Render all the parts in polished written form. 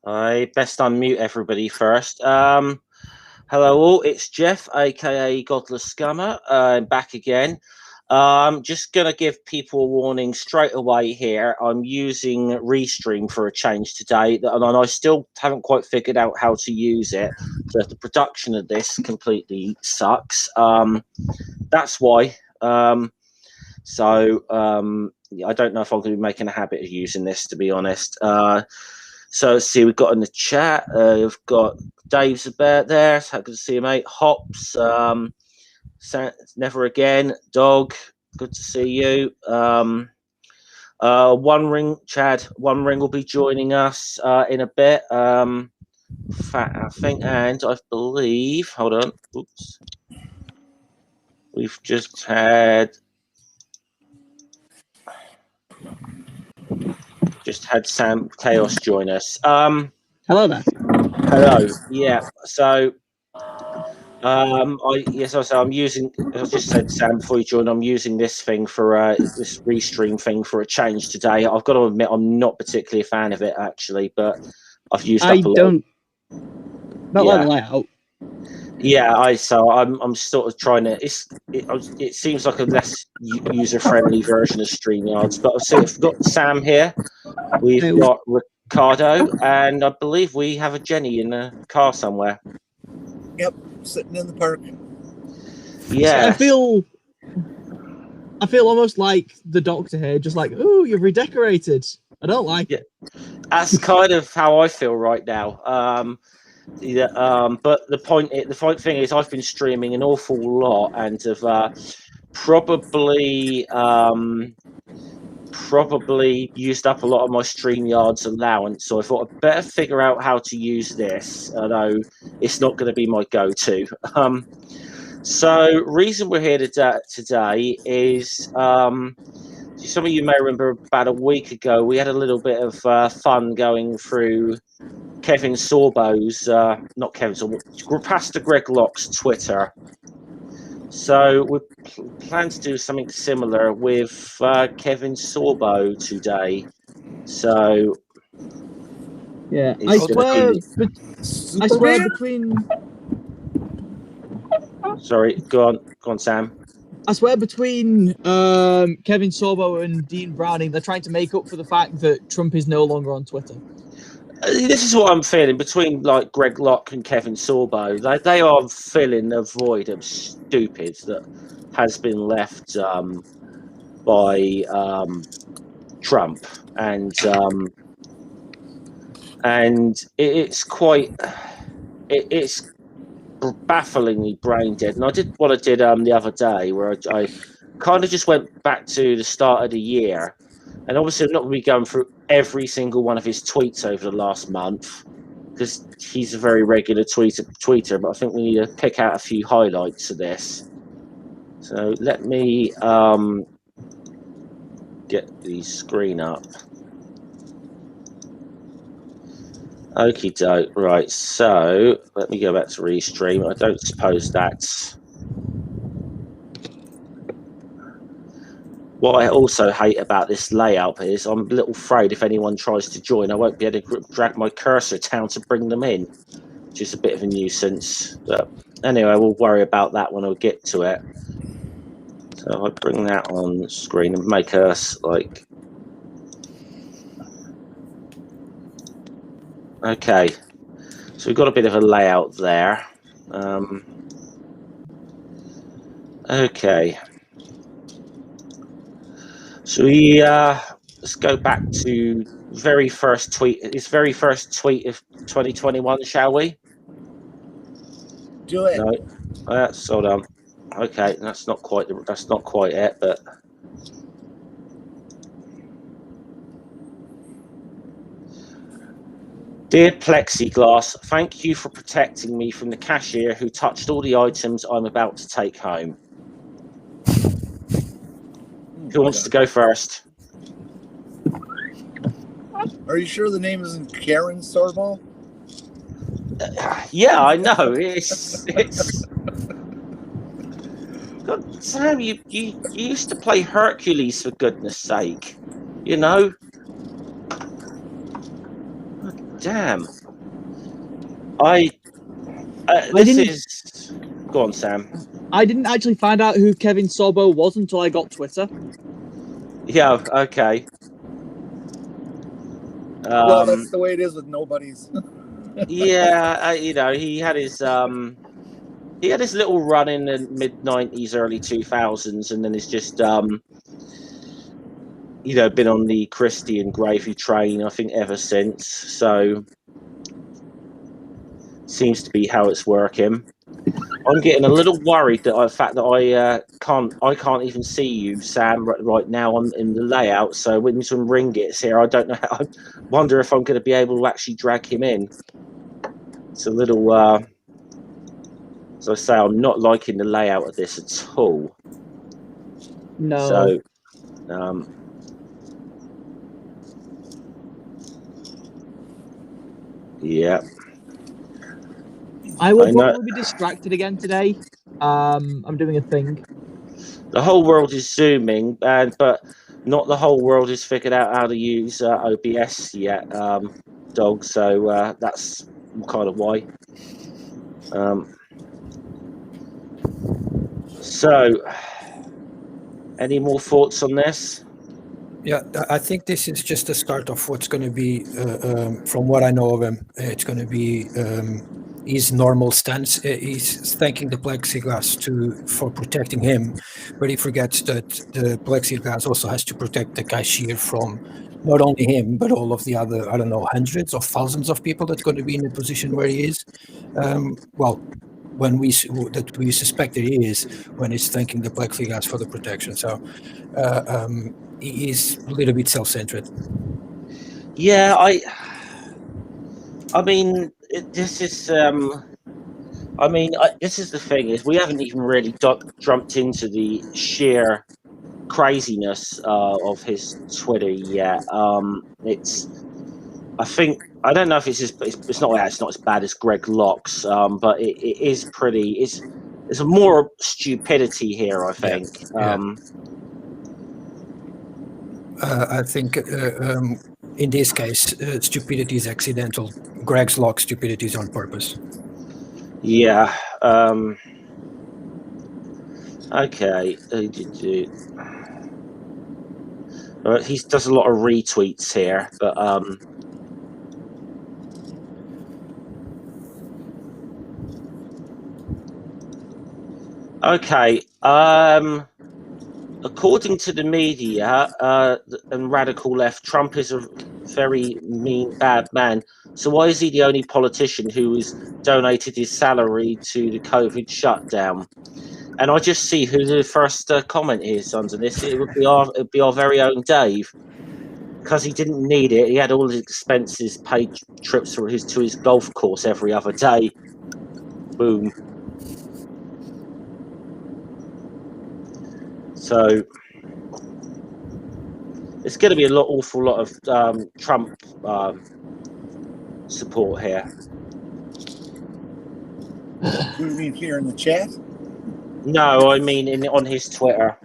I best unmute everybody first. Hello all, it's Jeff, aka Godless Scummer. I'm back again. Just gonna give people a warning straight away here. I'm using Restream for a change today, and I still haven't quite figured out how to use it. So the production of this completely sucks. That's why. I don't know if I'm going to be making a habit of using this, to be honest. So let's see, we've got in the chat, we've got Dave's about there, so good to see you, mate. Hops, Never Again, Dog, good to see you. One Ring, Chad, One Ring will be joining us in a bit. I think, and I believe, hold on, oops. We've just had Sam Chaos join us. Hello there. Hello. Yeah. So, I'm using. I just said Sam before you joined. I'm using this thing for this Restream thing for a change today. I've got to admit, I'm not particularly a fan of it actually, but I've used up a lot. Don't like the layout. Yeah, I'm sort of trying to. It seems like a less user friendly version of StreamYards, but I've got Sam here. We've got Ricardo, and I believe we have a Jenny in the car somewhere. Yep, sitting in the park. Yeah, so I feel almost like the Doctor here, just like, ooh, you've redecorated. I don't like it. That's kind of how I feel right now. But the point thing is, I've been streaming an awful lot, and have probably used up a lot of my StreamYard's allowance. So I thought I'd better figure out how to use this, although it's not going to be my go-to. So reason we're here today is some of you may remember about a week ago we had a little bit of fun going through Kevin Sorbo's, not Kevin Sorbo, Pastor Greg Locke's Twitter. So we plan to do something similar with Kevin Sorbo today. So yeah, I swear between. Sorry, go on, Sam. I swear between Kevin Sorbo and Dean Browning, they're trying to make up for the fact that Trump is no longer on Twitter. This is what I'm feeling between like Greg Locke and Kevin Sorbo. They are filling a void of stupid that has been left by Trump, and it's quite it's bafflingly brain dead. And I did what I did the other day, where I kind of just went back to the start of the year. And obviously, I'm not going to be going through every single one of his tweets over the last month, because he's a very regular tweeter. But I think we need to pick out a few highlights of this. So let me get the screen up. Okie doke. Right. So let me go back to Restream. I don't suppose that's. What I also hate about this layout is I'm a little afraid if anyone tries to join, I won't be able to drag my cursor down to bring them in, which is a bit of a nuisance. But anyway, we'll worry about that when I get to it. So I bring that on screen and make us like. Okay, so we've got a bit of a layout there. Okay. So we let's go back to his very first tweet of 2021, shall we? Do it. No, that's hold on. Okay, that's not quite it, but dear Plexiglass, thank you for protecting me from the cashier who touched all the items I'm about to take home. Who wants to go first? Are you sure the name isn't Karen Sorbo? Yeah, I know. It's. God, Sam, you used to play Hercules, for goodness sake. You know. Damn. I. Go on, Sam. I didn't actually find out who Kevin Sorbo was until I got Twitter. Yeah. Okay. Well, that's the way it is with nobodies. Yeah. He had his little run in the mid-90s, early 2000s, and then it's just been on the Christie and Gravy train, I think, ever since. So seems to be how it's working. I'm getting a little worried that the fact that I can't even see you, Sam, right now in the layout. So when some ring gets here, I don't know. I wonder if I'm going to be able to actually drag him in. It's a little. As I say, I'm not liking the layout of this at all. No. So, yeah. I will probably be distracted again today. I'm doing a thing. The whole world is zooming, but not the whole world has figured out how to use OBS yet, dog. So that's kind of why. So, any more thoughts on this? Yeah, I think this is just the start of what's going to be, from what I know of him, it's going to be his normal stance. He's thanking the plexiglass for protecting him, but he forgets that the plexiglass also has to protect the cashier from not only him, but all of the other, I don't know, hundreds of thousands of people that's going to be in the position where he is. When we suspect that he is, when he's thanking the plexiglass for the protection. So he is a little bit self-centered. Yeah, I mean, this is. This is the thing: is we haven't even really jumped into the sheer craziness of his Twitter yet. I don't know if it's not as bad as Greg Locke's, but it is pretty. There's more stupidity here, I think. Yeah. I think in this case, stupidity is accidental. Greg's Locke's stupidity is on purpose. Yeah. Okay. He does a lot of retweets here, but okay. According to the media and radical left, Trump is a very mean, bad man. So why is he the only politician who has donated his salary to the COVID shutdown? And I just see who the first comment is under this. It would be our very own Dave, because he didn't need it. He had all his expenses paid, trips to his golf course every other day. Boom. So it's going to be an awful lot of Trump support here. You mean here in the chat? No, I mean on his Twitter.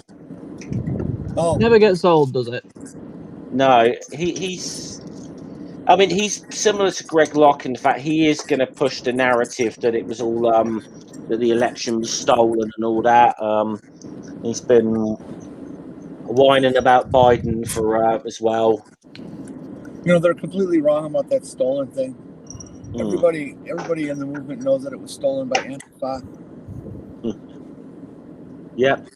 Oh, Never gets old, does it? No, he's similar to Greg Locke in the fact he is going to push the narrative that it was all that the election was stolen and all that. He's been whining about Biden for as well. they're completely wrong about that stolen thing. Everybody in the movement knows that it was stolen by Antifa. Yep.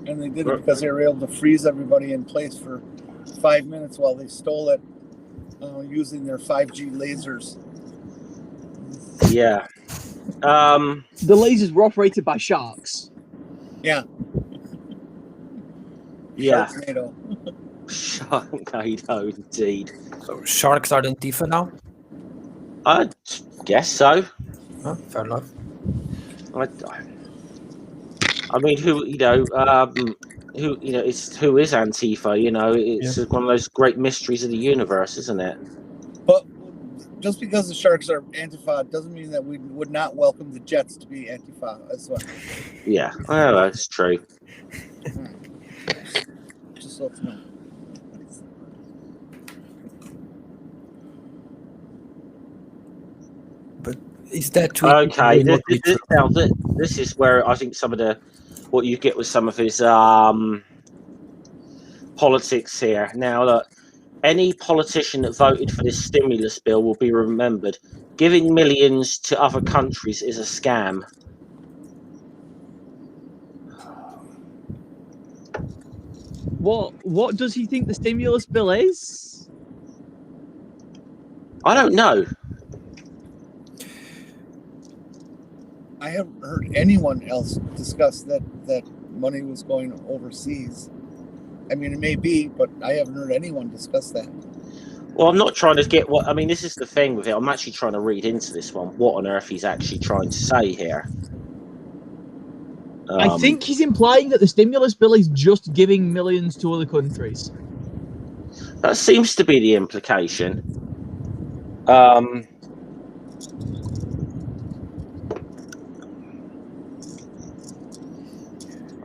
And they did it because they were able to freeze everybody in place for 5 minutes while they stole it using their 5G lasers. Yeah. The lasers were operated by sharks. Yeah. Yeah. Sharknado. Sharknado, indeed. So sharks are Antifa now? I guess so. Oh, fair enough. I mean, who is Antifa? It's one of those great mysteries of the universe, isn't it? But just because the sharks are Antifa doesn't mean that we would not welcome the Jets to be Antifa as well. Yeah, well, that's true. Just let you know. Is that tweet Okay, remotely true? now this is where I think some of what you get with some of his politics here. Now, look, any politician that voted for this stimulus bill will be remembered. Giving millions to other countries is a scam. What does he think the stimulus bill is? I don't know. I haven't heard anyone else discuss that money was going overseas. I mean, it may be, but I haven't heard anyone discuss that. Well, I'm not trying to get what I mean. This is the thing with it. I'm actually trying to read into this one. What on earth he's actually trying to say here? I think he's implying that the stimulus bill is just giving millions to other countries. That seems to be the implication. I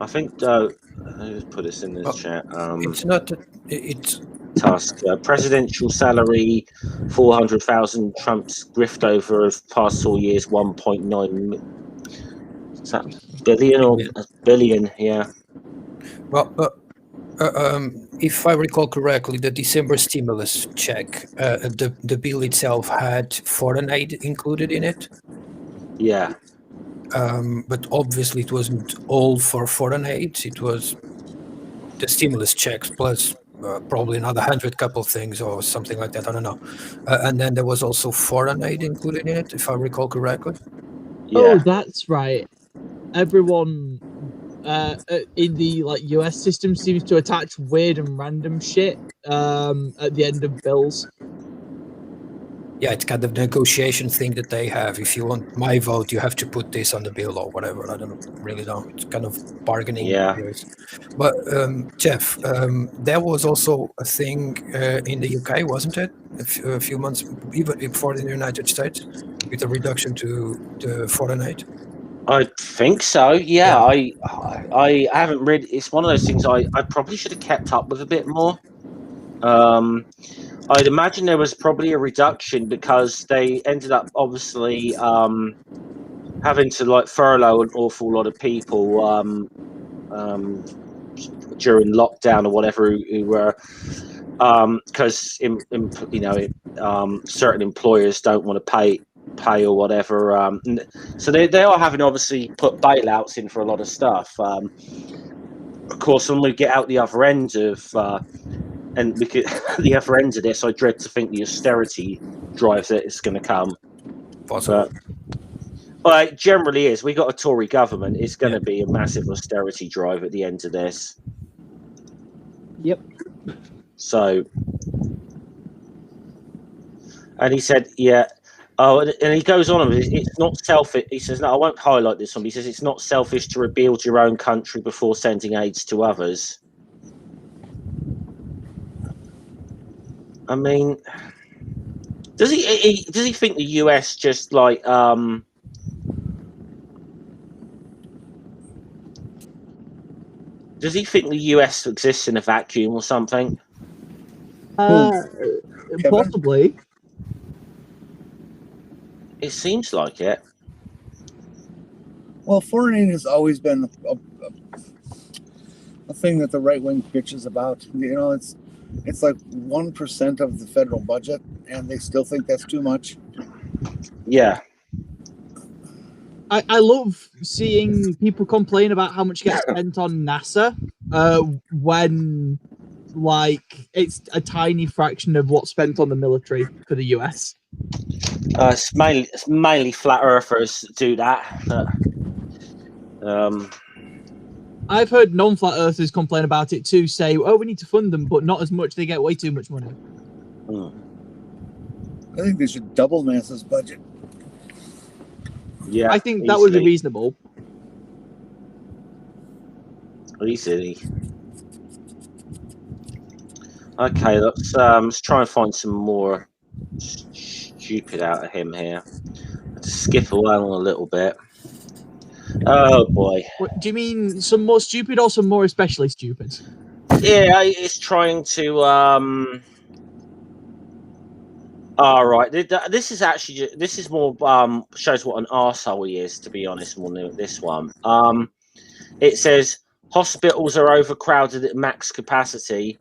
think. Let's put this in the chat. It's not. It's task. Presidential salary, 400,000. Trump's grift over of past 4 years, 1.9. Is that billion or a billion? Yeah. well. If I recall correctly, the December stimulus check, the bill itself had foreign aid included in it. Yeah. But obviously, it wasn't all for foreign aid. It was the stimulus checks plus probably another 100 couple things or something like that. I don't know. And then there was also foreign aid included in it, if I recall correctly. Yeah. Oh, that's right. Everyone in the US system seems to attach weird and random shit at the end of bills. Yeah, it's kind of a negotiation thing that they have. If you want my vote, you have to put this on the bill or whatever. I don't really know. It's kind of bargaining. Yeah. But Jeff, there was also a thing in the UK, wasn't it? A few months even before in the United States, with a reduction to the foreign aid. I think so. Yeah. I haven't read. It's one of those things I probably should have kept up with a bit more. I'd imagine there was probably a reduction because they ended up obviously having to furlough an awful lot of people during lockdown or whatever who were because certain employers don't want to pay or whatever. So they are having obviously put bailouts in for a lot of stuff. Of course, when we get out the other end of and we could the other end of this, I dread to think the austerity drive that is going to come. Possible. But it generally is. We got a Tory government. It's going to be a massive austerity drive at the end of this. Yep. So, and he said, yeah. Oh, and he goes on. It's not selfish. He says, no, I won't highlight this one. He says it's not selfish to rebuild your own country before sending aids to others. I mean, does he think the US just does he think the US exists in a vacuum or something? Possibly. It seems like it. Well, foreign aid has always been a thing that the right wing bitches about. You know, it's like 1% of the federal budget, and they still think that's too much. Yeah. I love seeing people complain about how much gets spent on NASA when, it's a tiny fraction of what's spent on the military for the US. It's mainly flat earthers that do that. I've heard non-flat earthers complain about it too, say, oh, we need to fund them, but not as much. They get way too much money. I think they should double NASA's budget. Yeah, I think that would be reasonable. Easily. Okay, let's try and find some more stupid out of him here. Let's skip along a little bit. Oh boy. What, do you mean some more stupid or some more especially stupid? Yeah, it's trying to All right. This is actually more shows what an arsehole he is, to be honest, more than this one. It says hospitals are overcrowded at max capacity.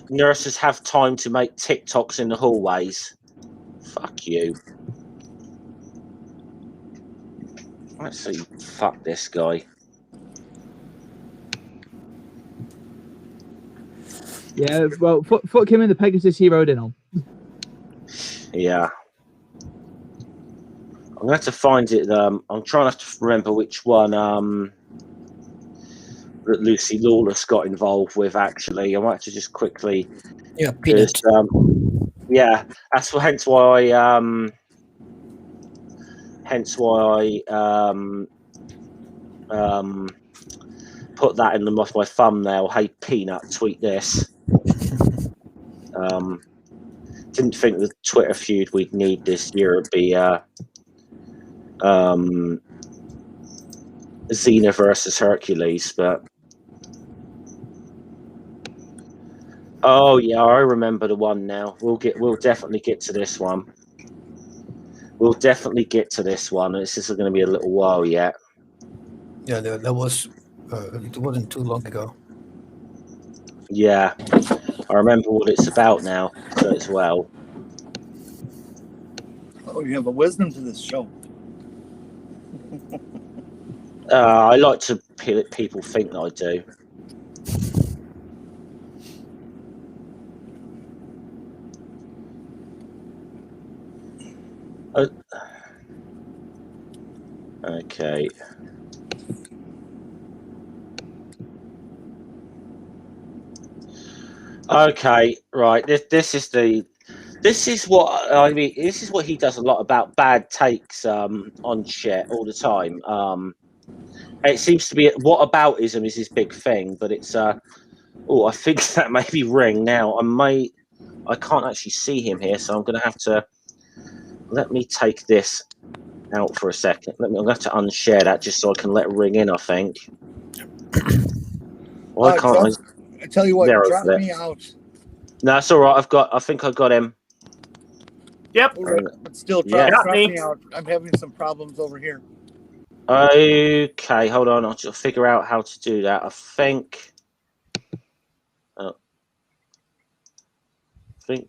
Nurses have time to make TikToks in the hallways. Fuck you. Let's see. Fuck this guy. Yeah, well, fuck him in the Pegasus he rode in on. Yeah. I'm going to have to find it. I'm trying to remember which one that Lucy Lawless got involved with, actually. I might have to just quickly... Yeah, Peanut. Yeah, that's hence why put that in my thumbnail. Hey, Peanut, tweet this. Didn't think the Twitter feud we'd need this year would be Xena versus Hercules, but oh yeah, I remember the one now. We'll definitely get to this one. We'll definitely get to this one. This is going to be a little while yet. Yeah, that was. It wasn't too long ago. Yeah, I remember what it's about now as well. Oh, you have a wisdom to this show. I like to people think that I do. Okay. Okay, right. This is what I mean. This is what he does a lot about bad takes on shit all the time. It seems to be whataboutism is his big thing, but it's oh, I think that may be Ring now. I can't actually see him here, so I'm going to have to let me take this out for a second. I'm going to have to unshare that just so I can let Ring in. I think. Why can't I tell you what, drop me out. No, it's all right. I think I got him. Yep. But still, drop me out. I'm having some problems over here. Okay, hold on. I'll just figure out how to do that. I think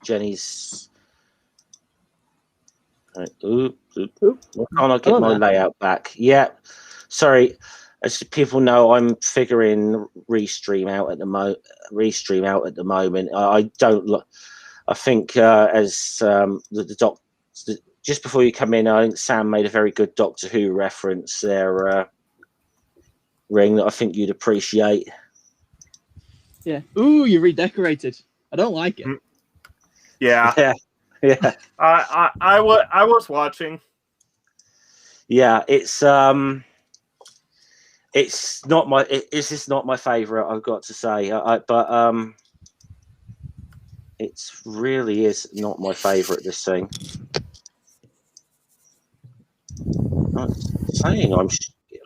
Jenny's. Why can't I get my layout back? Yeah, sorry. As people know, I'm figuring Restream out at the moment. I don't look. I think as the doc. Just before you come in, I think Sam made a very good Doctor Who reference there, Ring, that I think you'd appreciate. Yeah. Ooh, you redecorated. I don't like it. Yeah. Yeah. I was watching. Yeah, it's not my. This is not my favorite. I've got to say, but it really is not my favorite. This thing. I'm saying I'm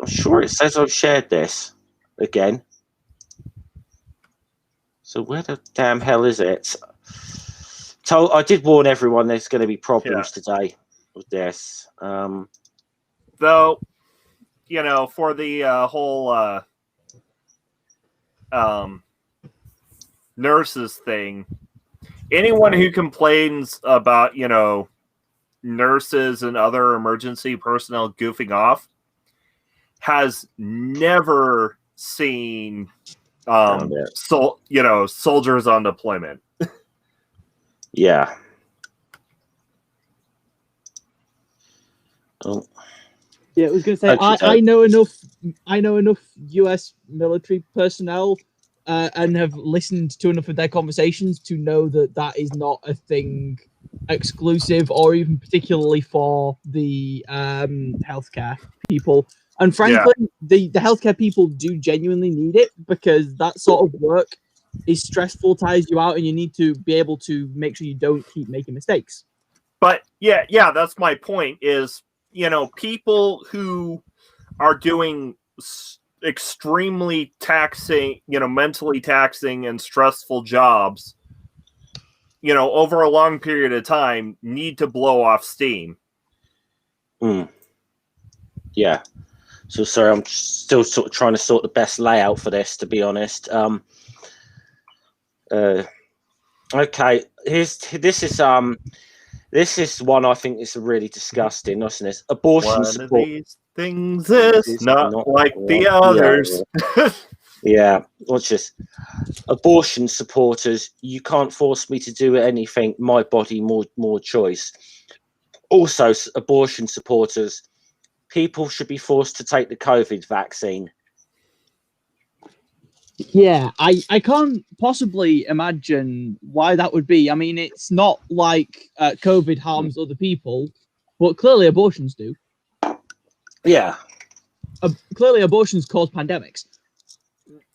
sure it says I've shared this again. So where the damn hell is it? So I did warn everyone there's going to be problems today with this. Though, for the whole nurses thing, anyone who complains about, nurses and other emergency personnel goofing off has never seen soldiers on deployment. Yeah. Oh. Yeah, I was going to say I know enough U.S. military personnel and have listened to enough of their conversations to know that is not a thing exclusive or even particularly for the healthcare people. And frankly, the healthcare people do genuinely need it because that sort of work is stressful, tires you out, and you need to be able to make sure you don't keep making mistakes. But yeah, that's my point is, people who are doing extremely taxing, mentally taxing and stressful jobs, over a long period of time, need to blow off steam. Yeah. So sorry, I'm still sort of trying to sort the best layout for this, to be honest. Okay, this is one I think is really disgusting, isn't it? Abortion One support. of these things is not like the others. Yeah, watch this. Abortion supporters, you can't force me to do anything. My body, more choice. Also, abortion supporters, people should be forced to take the COVID vaccine. Yeah, I can't possibly imagine why that would be. I mean, it's not like COVID harms other people, but clearly abortions do. Yeah. Clearly abortions cause pandemics.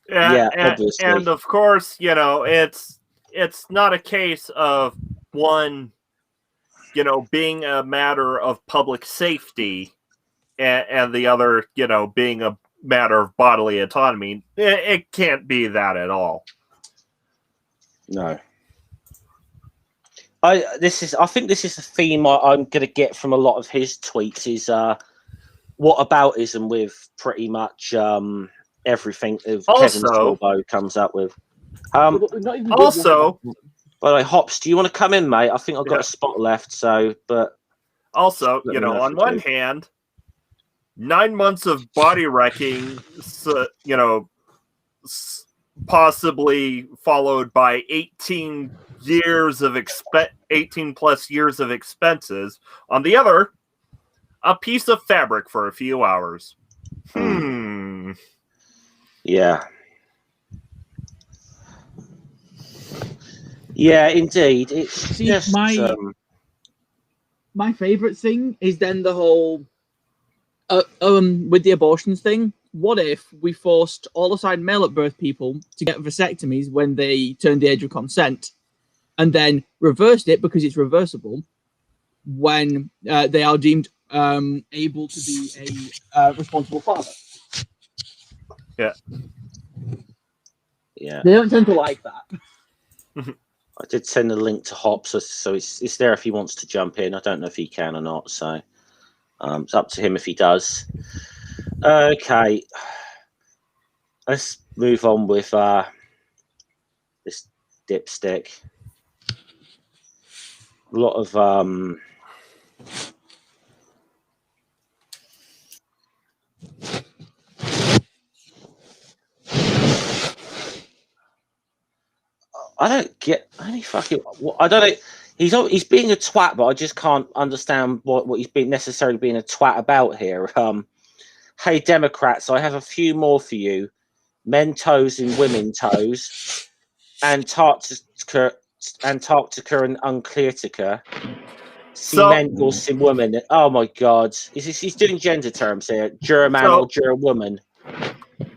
Yeah, obviously. And of course, it's not a case of one, being a matter of public safety and the other, being a matter of bodily autonomy. It can't be that at all. No. I think this is a theme I'm going to get from a lot of his tweets is whataboutism with pretty much everything Kevin Sorbo comes up with. Also, by the way, Hops, do you want to come in, mate? I think I've got a spot left. So, but also, on one hand, 9 months of body wrecking, possibly followed by 18 plus years of expenses. On the other, a piece of fabric for a few hours. Yeah. Yeah, indeed. It's just my favorite thing is then the whole with the abortions thing. What if we forced all assigned male at birth people to get vasectomies when they turned the age of consent, and then reversed it because it's reversible when they are deemed able to be a responsible father? Yeah. Yeah. They don't tend to like that. I did send a link to Hops, so it's there if he wants to jump in. I don't know if he can or not, so it's up to him if he does. Okay, let's move on with this dipstick. A lot of I don't get any fucking. I don't know. He's being a twat, but I just can't understand what he's being necessarily being a twat about here. Hey Democrats, I have a few more for you. Men toes in women toes, Antarctica and Uncleartica. Cement or sim women. Oh my god, he's doing gender terms here. German or German woman.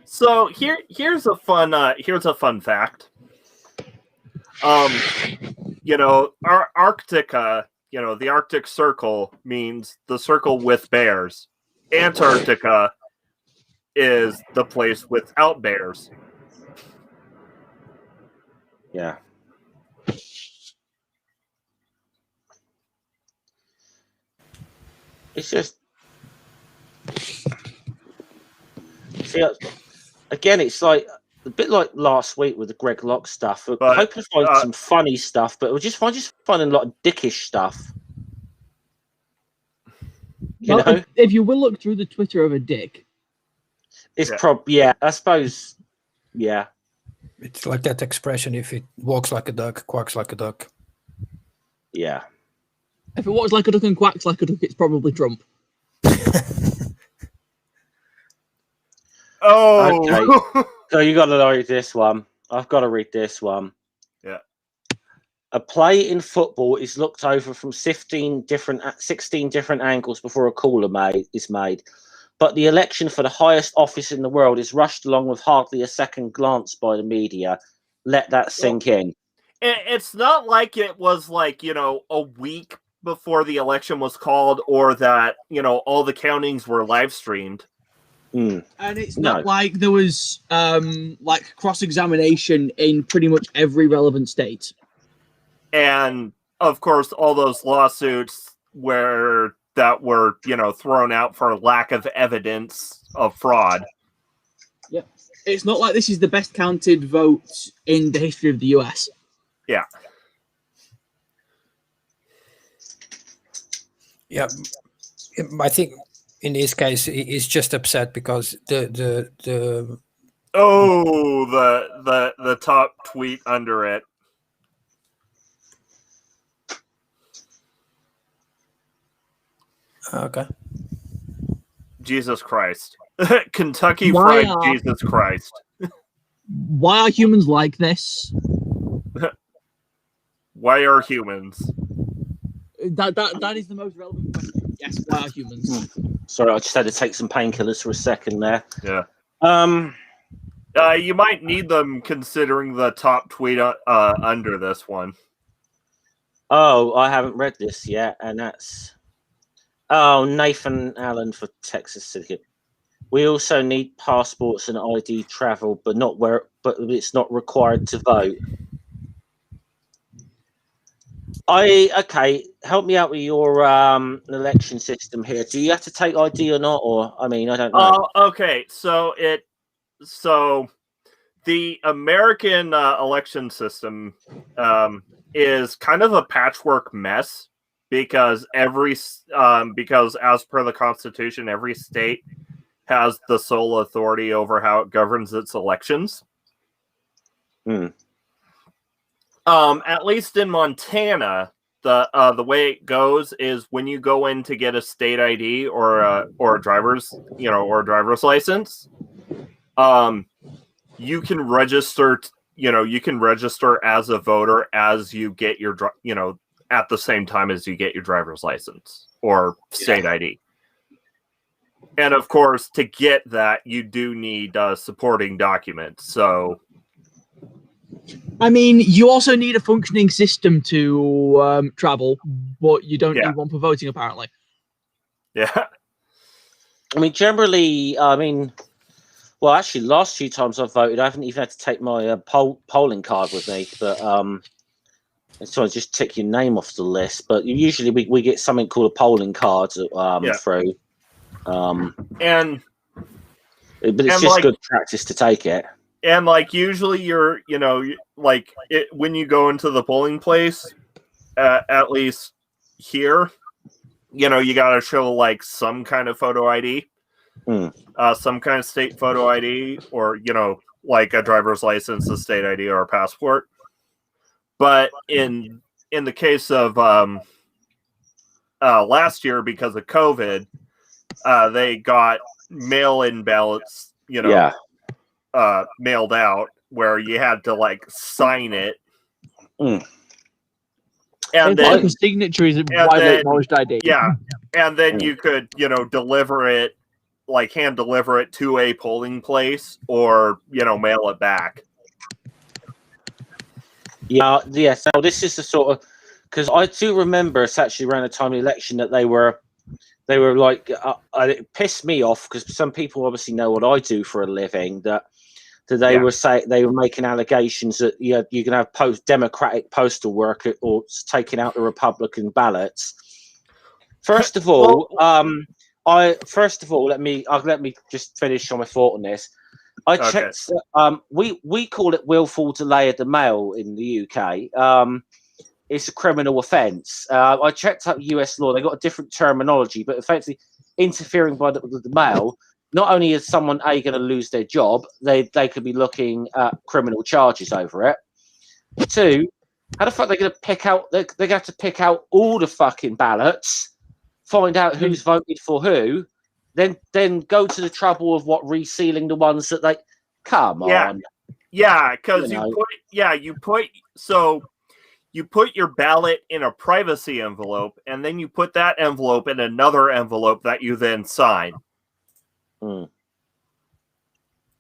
So here's a fun fact. Arctica, the Arctic Circle means the circle with bears. Antarctica is the place without bears. Yeah. It's just again, it's like a bit like last week with the Greg Locke stuff. I hope to find some funny stuff, but we're just finding a lot of dickish stuff. You know? If you will look through the Twitter of a dick, it's I suppose, yeah. It's like that expression: if it walks like a duck, quacks like a duck. Yeah. If it walks like a duck and quacks like a duck, it's probably Trump. Oh. Okay. So you got to read this one. I've got to read this one. Yeah. A play in football is looked over from 16 different angles before a call is made. But the election for the highest office in the world is rushed along with hardly a second glance by the media. Let that sink in. It's not like it was a week before the election was called, or that, all the countings were live streamed. And it's not like there was cross-examination in pretty much every relevant state. and of course, all those lawsuits that were thrown out for lack of evidence of fraud. Yep. It's not like this is the best counted vote in the history of the US. Yeah. Yeah, I think in this case he's just upset because the the top tweet under it. okay. Jesus Christ. Kentucky Why Fried Jesus Christ. Why are humans like this? Why are humans? That is the most relevant question. Yes, why are humans? Sorry, I just had to take some painkillers for a second there. Yeah. You might need them considering the top tweet under this one. Oh, I haven't read this yet, and that's Nathan Allen for Texas Syndicate. We also need passports and ID travel, but it's not required to vote. Help me out with your election system here. Do you have to take ID or not? Or I don't know. Okay, so the American election system is kind of a patchwork mess because because as per the Constitution, every state has the sole authority over how it governs its elections. At least in Montana, the way it goes is when you go in to get a state ID or a driver's license, you can register. You can register as a voter as you get your at the same time as you get your driver's license or state ID. And of course, to get that, you do need supporting documents. So. You also need a functioning system to travel, but you don't need one for voting, apparently. Yeah. Generally, well, actually, last few times I've voted, I haven't even had to take my polling card with me, but so I just tick your name off the list. But usually we get something called a polling card through. But it's just good practice to take it. And usually when you go into the polling place, at least here, you got to show some kind of photo ID, some kind of state photo ID, or a driver's license, a state ID, or a passport. But in the case of last year, because of COVID, they got mail-in ballots, mailed out where you had to sign it. And then signature is widely acknowledged ID. Yeah. And then you could, deliver it, hand deliver it to a polling place or, mail it back. Yeah. So this is the sort of, because I do remember it's actually around the time of the election that they were it pissed me off because some people obviously know what I do for a living that they were making allegations that you can have Democratic postal worker or taking out the Republican ballots. First of all, let me just finish on my thought on this. I checked. We call it willful delay of the mail in the UK. It's a criminal offence. I checked out US law; they got a different terminology, but effectively interfering by the mail. Not only is someone going to lose their job, they could be looking at criminal charges over it. Two, how the fuck are they going to pick out? They're going to have to pick out all the fucking ballots, find out who's voted for who, then go to the trouble of resealing the ones that they. Come on. Yeah, because you put your ballot in a privacy envelope, and then you put that envelope in another envelope that you then sign.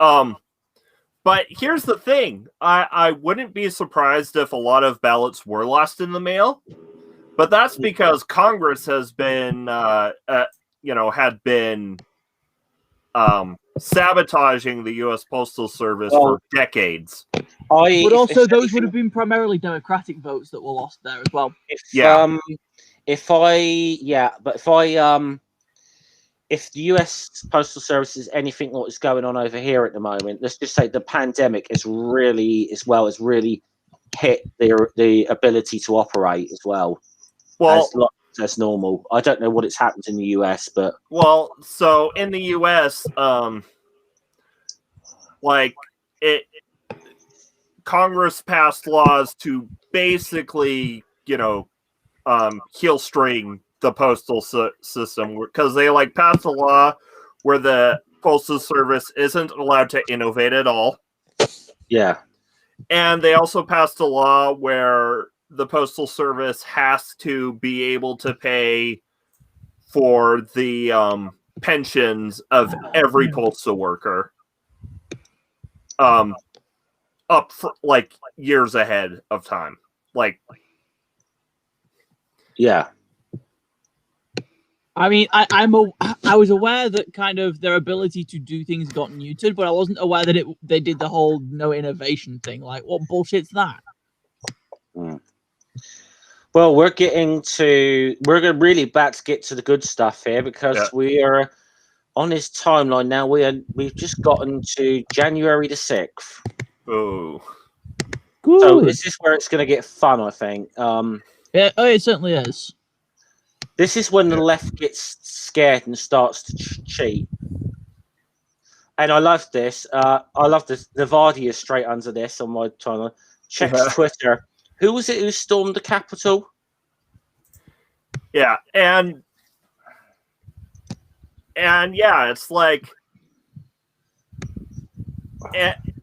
But here's the thing. I wouldn't be surprised if a lot of ballots were lost in the mail, but that's because Congress has been, had been sabotaging the U.S. Postal Service Well, for decades. But also, those would have been primarily Democratic votes that were lost there as well. If the U.S. Postal Service is anything what is going on over here at the moment, let's just say the pandemic is really, hit the ability to operate as well. Well, as normal. I don't know what it's happened in the US, but so in the US, Congress passed laws to basically, heel string the postal system because they passed a law where the postal service isn't allowed to innovate at all. Yeah, and they also passed a law where the postal service has to be able to pay for the pensions of every postal worker up for years ahead of time. Yeah. I mean, I was aware that kind of their ability to do things got neutered, but I wasn't aware that they did the whole no innovation thing. Like, what bullshit's that? Well, we're going really back to get to the good stuff here because we are on this timeline now. We've just gotten to January the 6th. Oh, good. So this is where it's going to get fun, I think. Yeah, it certainly is. This is when the left gets scared and starts to cheat. And I love this. I love this. Navardi is straight under this on my timeline. Checks Twitter. Who was it who stormed the Capitol? Yeah, and yeah, it's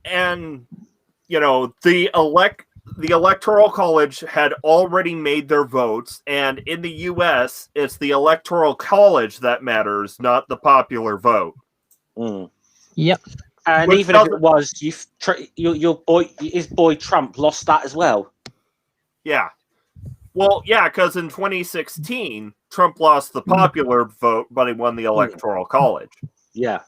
and the Electoral College had already made their votes, and in the U.S., it's the Electoral College that matters, not the popular vote. Yep. And even if it was, his boy Trump lost that as well. Yeah. Well, yeah, because in 2016, Trump lost the popular vote, but he won the Electoral College. Yeah.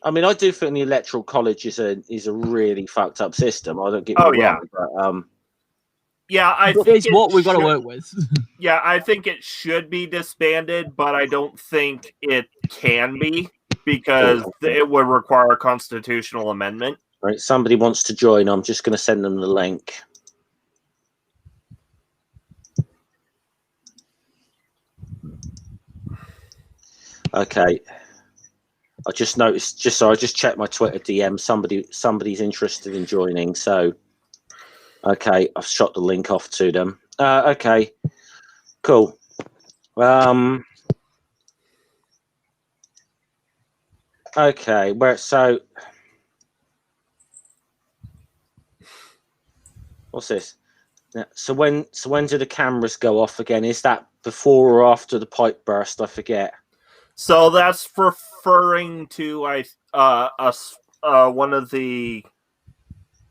I mean, I do think the Electoral College is a really fucked up system. I don't get me wrong, but yeah, it's what we've got to work with. Yeah, I think it should be disbanded, but I don't think it can be because it would require a constitutional amendment. Right, somebody wants to join. I'm just going to send them the link. Okay. I just noticed. I just checked my Twitter DM. Somebody's interested in joining. So, okay, I've shot the link off to them. Okay, cool. Okay, what's this? So when do the cameras go off again? Is that before or after the pipe burst? I forget. So that's referring to one of the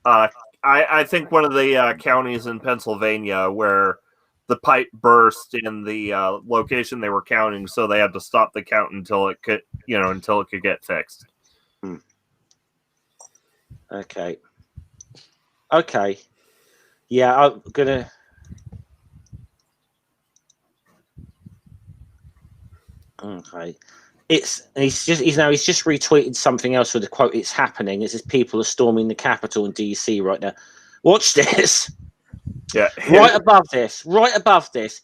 I think one of the counties in Pennsylvania where the pipe burst in the location they were counting, so they had to stop the count until it could get fixed. Okay. Yeah, I'm gonna. Okay. He's just retweeted something else with the quote, "It's happening." It says people are storming the Capitol in DC right now. Watch this. Yeah. Right above this.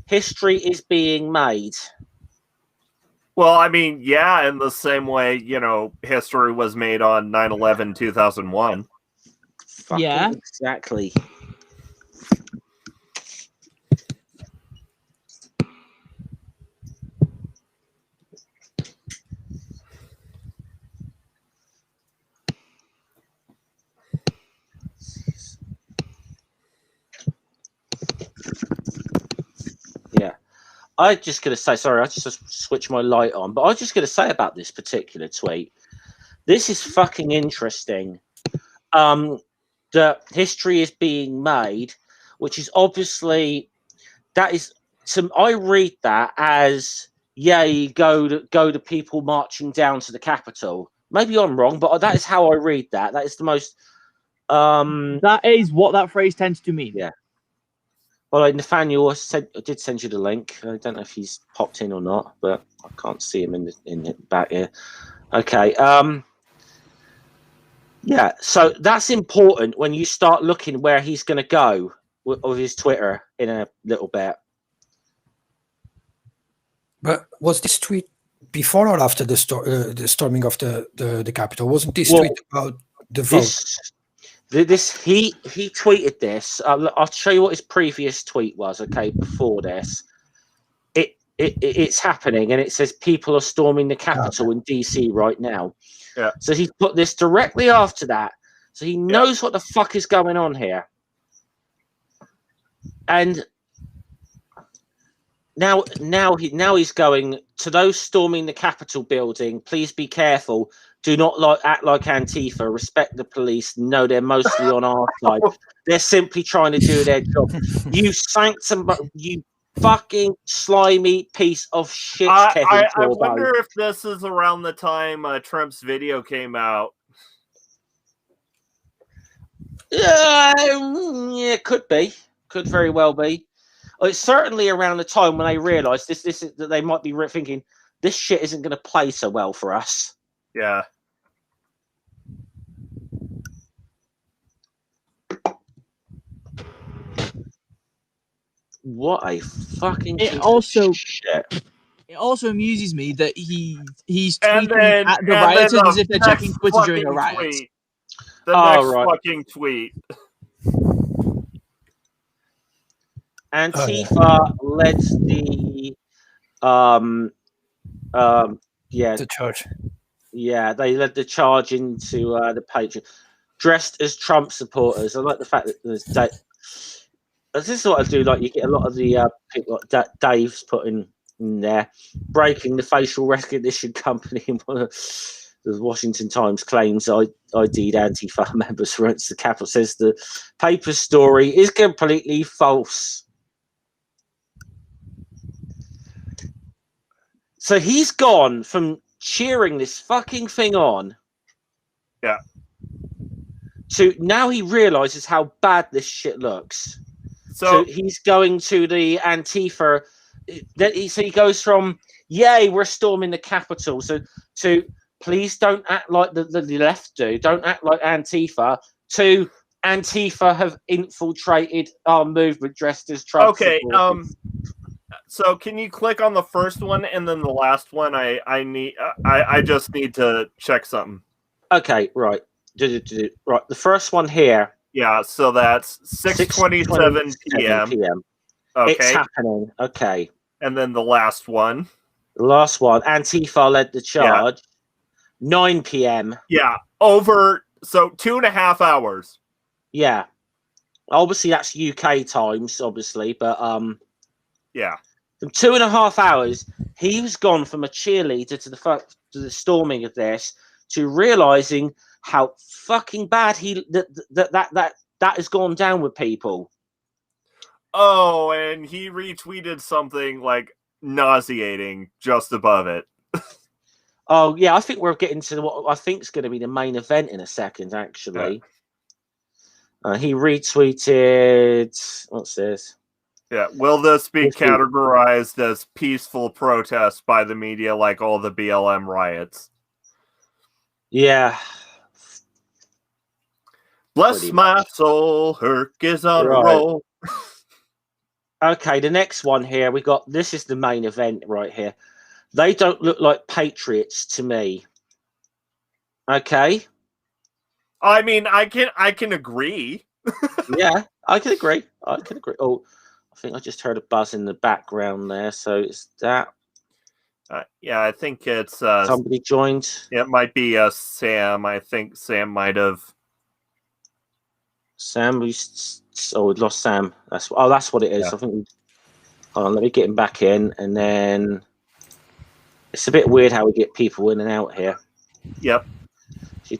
History is being made. Well, I mean, yeah, in the same way, history was made on 9/11/2001. Yeah. Exactly. Yeah. I'm just going to say, sorry, I just switched my light on, but I'm just going to say about this particular tweet. This is fucking interesting. That history is being made, which is obviously, I read that as yay, go to people marching down to the Capitol. Maybe I'm wrong, but that is how I read that. That is the most. That is what that phrase tends to mean. Yeah. Well, like Nathaniel, I did send you the link. I don't know if he's popped in or not, but I can't see him in the back here. Okay. Yeah. So that's important when you start looking where he's going to go with his Twitter in a little bit. But was this tweet before or after the storming of the Capitol? Wasn't this tweet about the vote? He tweeted this. I'll show you what his previous tweet was. Okay, before this, it's happening, and it says people are storming the Capitol in DC right now. Yeah. So he put this directly after that, so he knows what the fuck is going on here. And now he's going to those storming the Capitol building. Please be careful. Do not act like Antifa. Respect the police. No, they're mostly on our side. They're simply trying to do their job. You you fucking slimy piece of shit, Kevin I Sorbo. wonder if this is around the time Trump's video came out. Yeah, could be. Could very well be. It's certainly around the time when they realised this is that they might be thinking this shit isn't going to play so well for us. Yeah. What a fucking shit. It also amuses me that he's tweeting at the rioters as if they're checking Twitter during a riot. The next fucking tweet. Antifa led the the charge. Yeah, they led the charge into the Patriot, dressed as Trump supporters. I like the fact that there's this is what I do. Like you get a lot of the people like Dave's putting in there, breaking the facial recognition company in one of the Washington Times claims ID'd Antifa members for instance. The Capitol says the paper's story is completely false. So he's gone from cheering this fucking thing on, to now he realizes how bad this shit looks. So he's going to the Antifa. So he goes from "Yay, we're storming the Capitol," to "Please don't act like the left do. Don't act like Antifa." To "Antifa have infiltrated our movement dressed as Trump." Okay. supporters. So can you click on the first one and then the last one? I just need to check something. Okay, right. Right. The first one here. Yeah, so that's 6:27 p.m. Okay. It's happening. Okay. And then the last one. The last one. Antifa led the charge. 9 p.m. Yeah. Over 2.5 hours. Yeah. Obviously that's UK times, obviously, but yeah. From 2.5 hours, he was gone from a cheerleader to the storming of this to realizing how fucking bad that has gone down with people. Oh, and he retweeted something like nauseating just above it. Oh yeah, I think we're getting to what I think is going to be the main event in a second. Actually, he retweeted. What's this? Yeah, will this be categorized as peaceful protest by the media like all the BLM riots? Yeah. Bless my soul, Herc is on a roll. Okay, the next one here, we got, this is the main event right here. They don't look like patriots to me. Okay. I mean, I can agree. Yeah, I can agree. I can agree. Oh, I think I just heard a buzz in the background there. So is that? Yeah, I think it's somebody joined. It might be Sam. I think Sam might have. Sam, we lost Sam. That's what it is. Yeah. I think. Hold on, let me get him back in, and then it's a bit weird how we get people in and out here. Yep. I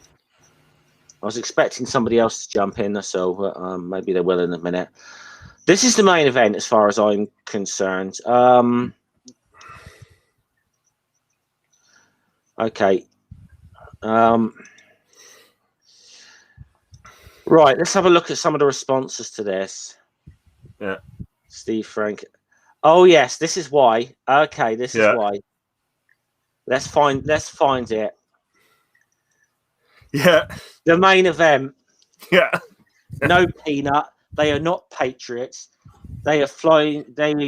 was expecting somebody else to jump in, so but, maybe they will in a minute. This is the main event, as far as I'm concerned. Okay. Right, let's have a look at some of the responses to this. Yeah. Steve Frank. Oh yes, this is why. Okay, this is why. Let's find it. Yeah. The main event. Yeah. No peanut. They are not patriots. They are flying. They are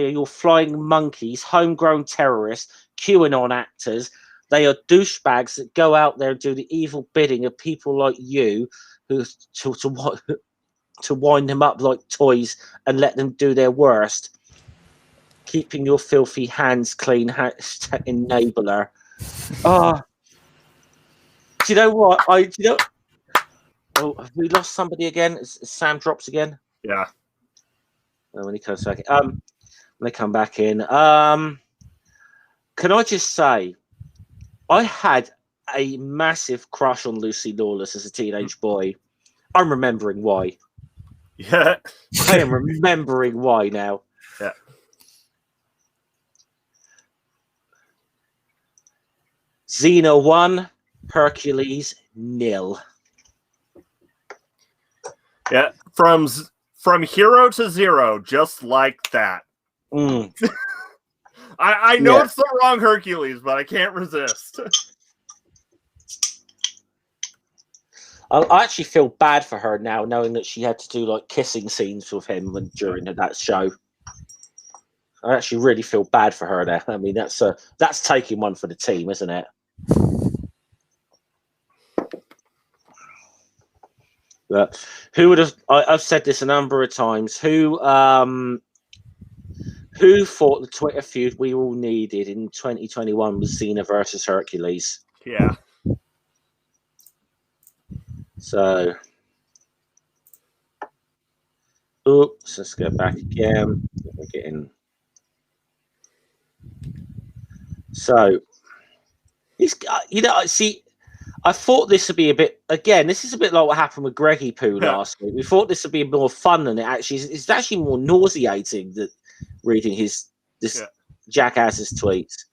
your flying monkeys, homegrown terrorists, QAnon actors. They are douchebags that go out there and do the evil bidding of people like you, who to wind them up like toys and let them do their worst. Keeping your filthy hands clean, enabler. Oh, do you know what? Oh, have we lost somebody again? Sam drops again. Yeah. When he comes back, when they come back in, can I just say, I had a massive crush on Lucy Lawless as a teenage boy. I'm remembering why. Yeah. I am remembering why now. Yeah. Xena 1, Hercules 0. Yeah. From hero to zero, just like that. Mm. I know it's the wrong Hercules, but I can't resist. I actually feel bad for her now, knowing that she had to do like kissing scenes with him during that show. I actually really feel bad for her there. I mean, that's taking one for the team, isn't it? But who would have? I've said this a number of times. Who fought the Twitter feud we all needed in 2021 was Cena versus Hercules. Yeah. So, oops, let's go back again. We're getting. So, he's, see, I thought this would be a bit. Again, this is a bit like what happened with Greggy Poo last week. We thought this would be more fun than it actually is. It's actually more nauseating than reading this jackass's tweets.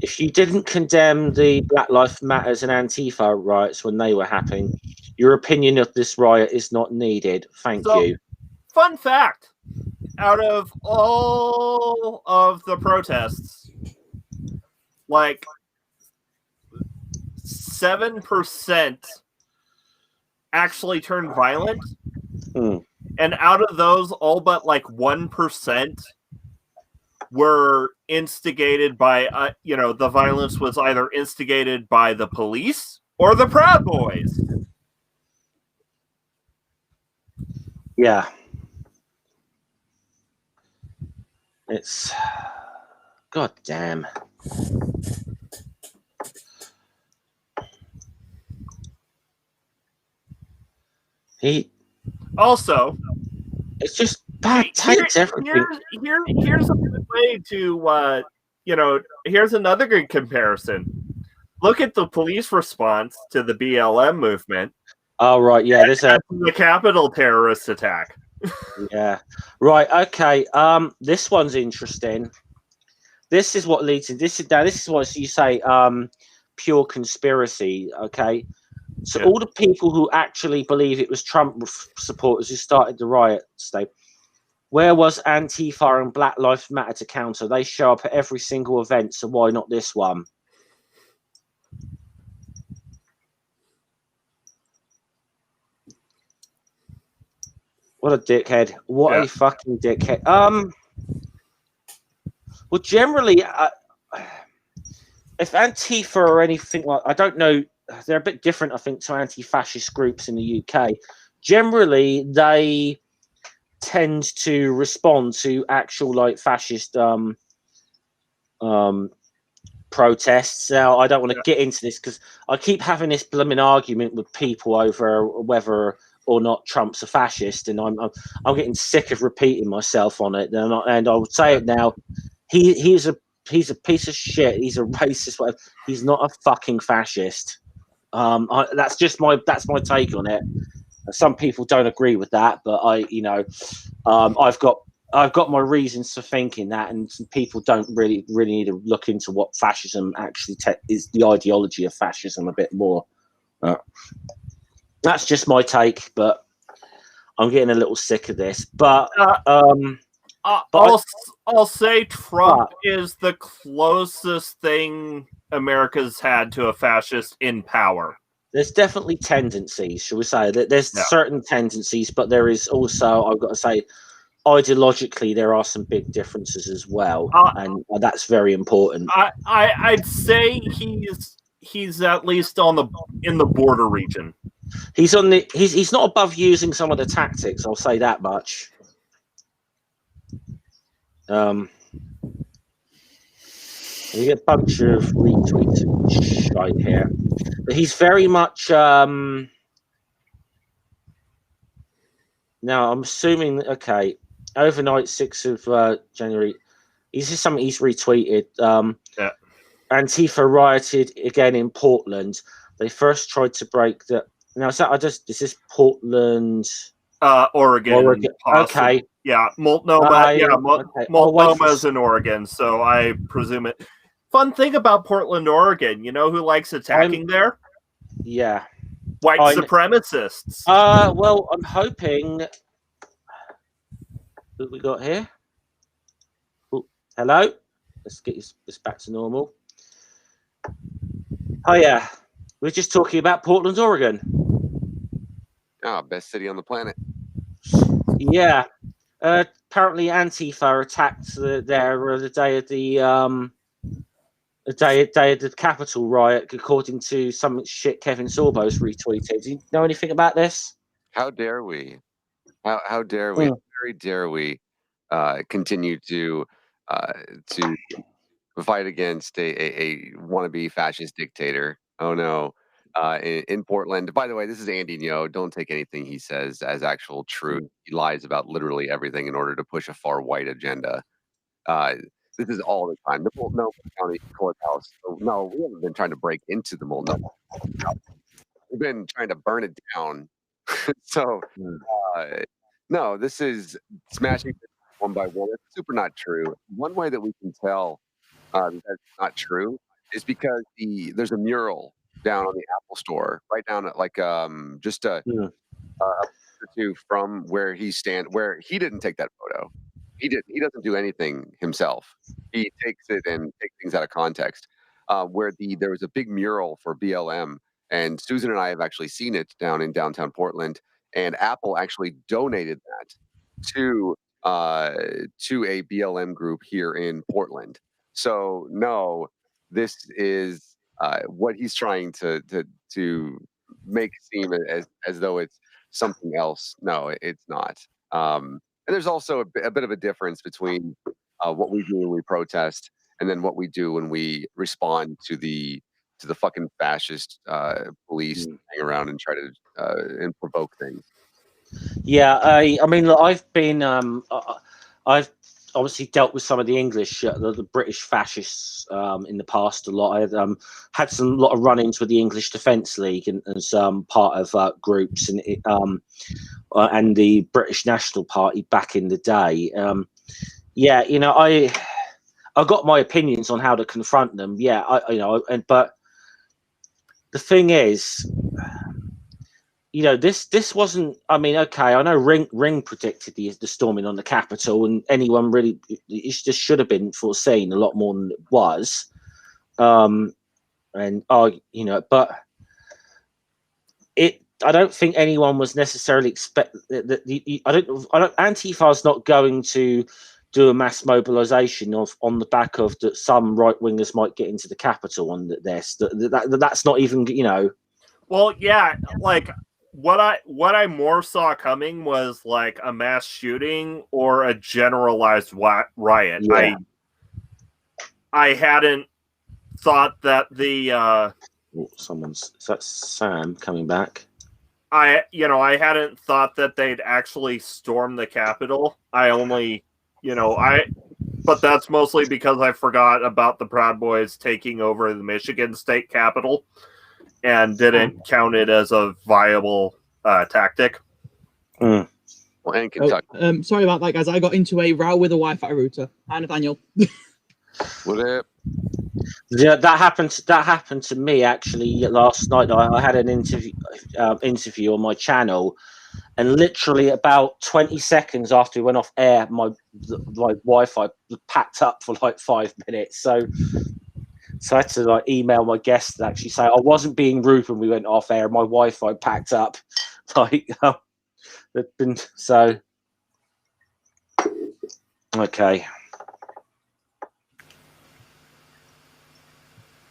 If you didn't condemn the Black Lives Matters and Antifa riots when they were happening, your opinion of this riot is not needed. Thank you. Fun fact: out of all of the protests, like 7% actually turned violent, and out of those, all but like 1% were instigated by, the violence was either instigated by the police or the Proud Boys. Yeah. It's... God damn. Also, it's just bad takes, everything. Here's a good way to, here's another good comparison. Look at the police response to the BLM movement. Oh, right, yeah. There's the Capitol terrorist attack. Yeah. Right, okay. This one's interesting. This is what leads to this is what you say, pure conspiracy, okay? So all the people who actually believe it was Trump supporters who started the riot today, where was Antifa and Black Lives Matter to counter? They show up at every single event, so why not this one? What a dickhead. What a fucking dickhead. Well, generally, if Antifa or anything like, I don't know, they're a bit different, I think, to anti-fascist groups in the UK. Generally, they tend to respond to actual, like, fascist protests. Now, I don't want to get into this because I keep having this blooming argument with people over whether or not Trump's a fascist, and I'm getting sick of repeating myself on it. And I would say it now. He's a piece of shit. He's a racist. Whatever. He's not a fucking fascist. That's my take on it. Some people don't agree with that, but I've got I've got my reasons for thinking that, and people don't really need to look into what fascism actually is, the ideology of fascism a bit more. That's just my take, but I'm getting a little sick of this. But I'll say Trump is the closest thing America's had to a fascist in power. There's definitely tendencies, shall we say? There's certain tendencies, but there is also, I've got to say, ideologically, there are some big differences as well, and that's very important. I'd say he's at least in the border region. He's not above using some of the tactics. I'll say that much. We get a bunch of retweets and shite here, but he's very much. Now I'm assuming. Okay, overnight 6th of January. This is something he's retweeted. Antifa rioted again in Portland. They first tried to break the. Now is this Portland? Oregon. Okay. Yeah, Multnoma's in Oregon, so I presume it. Fun thing about Portland, Oregon, you know who likes attacking there? Yeah. White supremacists. Well, I'm hoping. What we got here? Ooh, hello. Let's get this back to normal. Oh yeah, we're just talking about Portland, Oregon. Best city on the planet. Yeah. Apparently, Antifa attacked there the day of the Capitol riot, according to some shit Kevin Sorbo's retweeted. Do you know anything about this? How dare we? How dare we? How very dare we continue to fight against a wannabe fascist dictator? Oh no. In Portland. By the way, this is Andy Ngo. Don't take anything he says as actual truth. He lies about literally everything in order to push a far white agenda. This is all the time. The Multnomah County Courthouse. So, no, we haven't been trying to break into the Multnomah. We've been trying to burn it down. So, no, this is smashing one by one. It's super not true. One way that we can tell that's not true is because there's a mural down on the Apple Store, right down at like just a or two from where he didn't take that photo. He doesn't do anything himself. He takes it and takes things out of context. Where there was a big mural for BLM, and Susan and I have actually seen it down in downtown Portland, and Apple actually donated that to a BLM group here in Portland. So no, this is what he's trying to make seem as though it's something else. No, it's not. And there's also a bit of a difference between what we do when we protest and then what we do when we respond to the fucking fascist police hang around and try to and provoke things. Yeah, I mean, look, I've been I've obviously dealt with some of the English, the British fascists in the past a lot. I had some lot of run-ins with the English Defence League and some part of groups and the British National Party back in the day. Yeah, you know, I got my opinions on how to confront them. Yeah, but the thing is, you know, this wasn't. I mean, okay, I know Ring predicted the storming on the Capitol, and anyone really, it just should have been foreseen a lot more than it was. But I don't think anyone was necessarily expect that. I don't. Antifa's not going to do a mass mobilization on the back of that some right wingers might get into the Capitol on this. That's not even, you know. Well, yeah, like. What I more saw coming was like a mass shooting or a generalized riot. Yeah. I hadn't thought that That's Sam coming back. I hadn't thought that they'd actually storm the Capitol. But that's mostly because I forgot about the Proud Boys taking over the Michigan state capitol and didn't count it as a viable tactic. Well, and Kentucky. Sorry about that, guys. I got into a row with a Wi-Fi router. Hi, Nathaniel. What up? Yeah, that happened to me actually last night. I had an interview on my channel, and literally about 20 seconds after we went off air, my Wi-Fi packed up for like 5 minutes. So I had to like email my guest and actually say I wasn't being rude when we went off air. My Wi-Fi packed up. Like, so okay.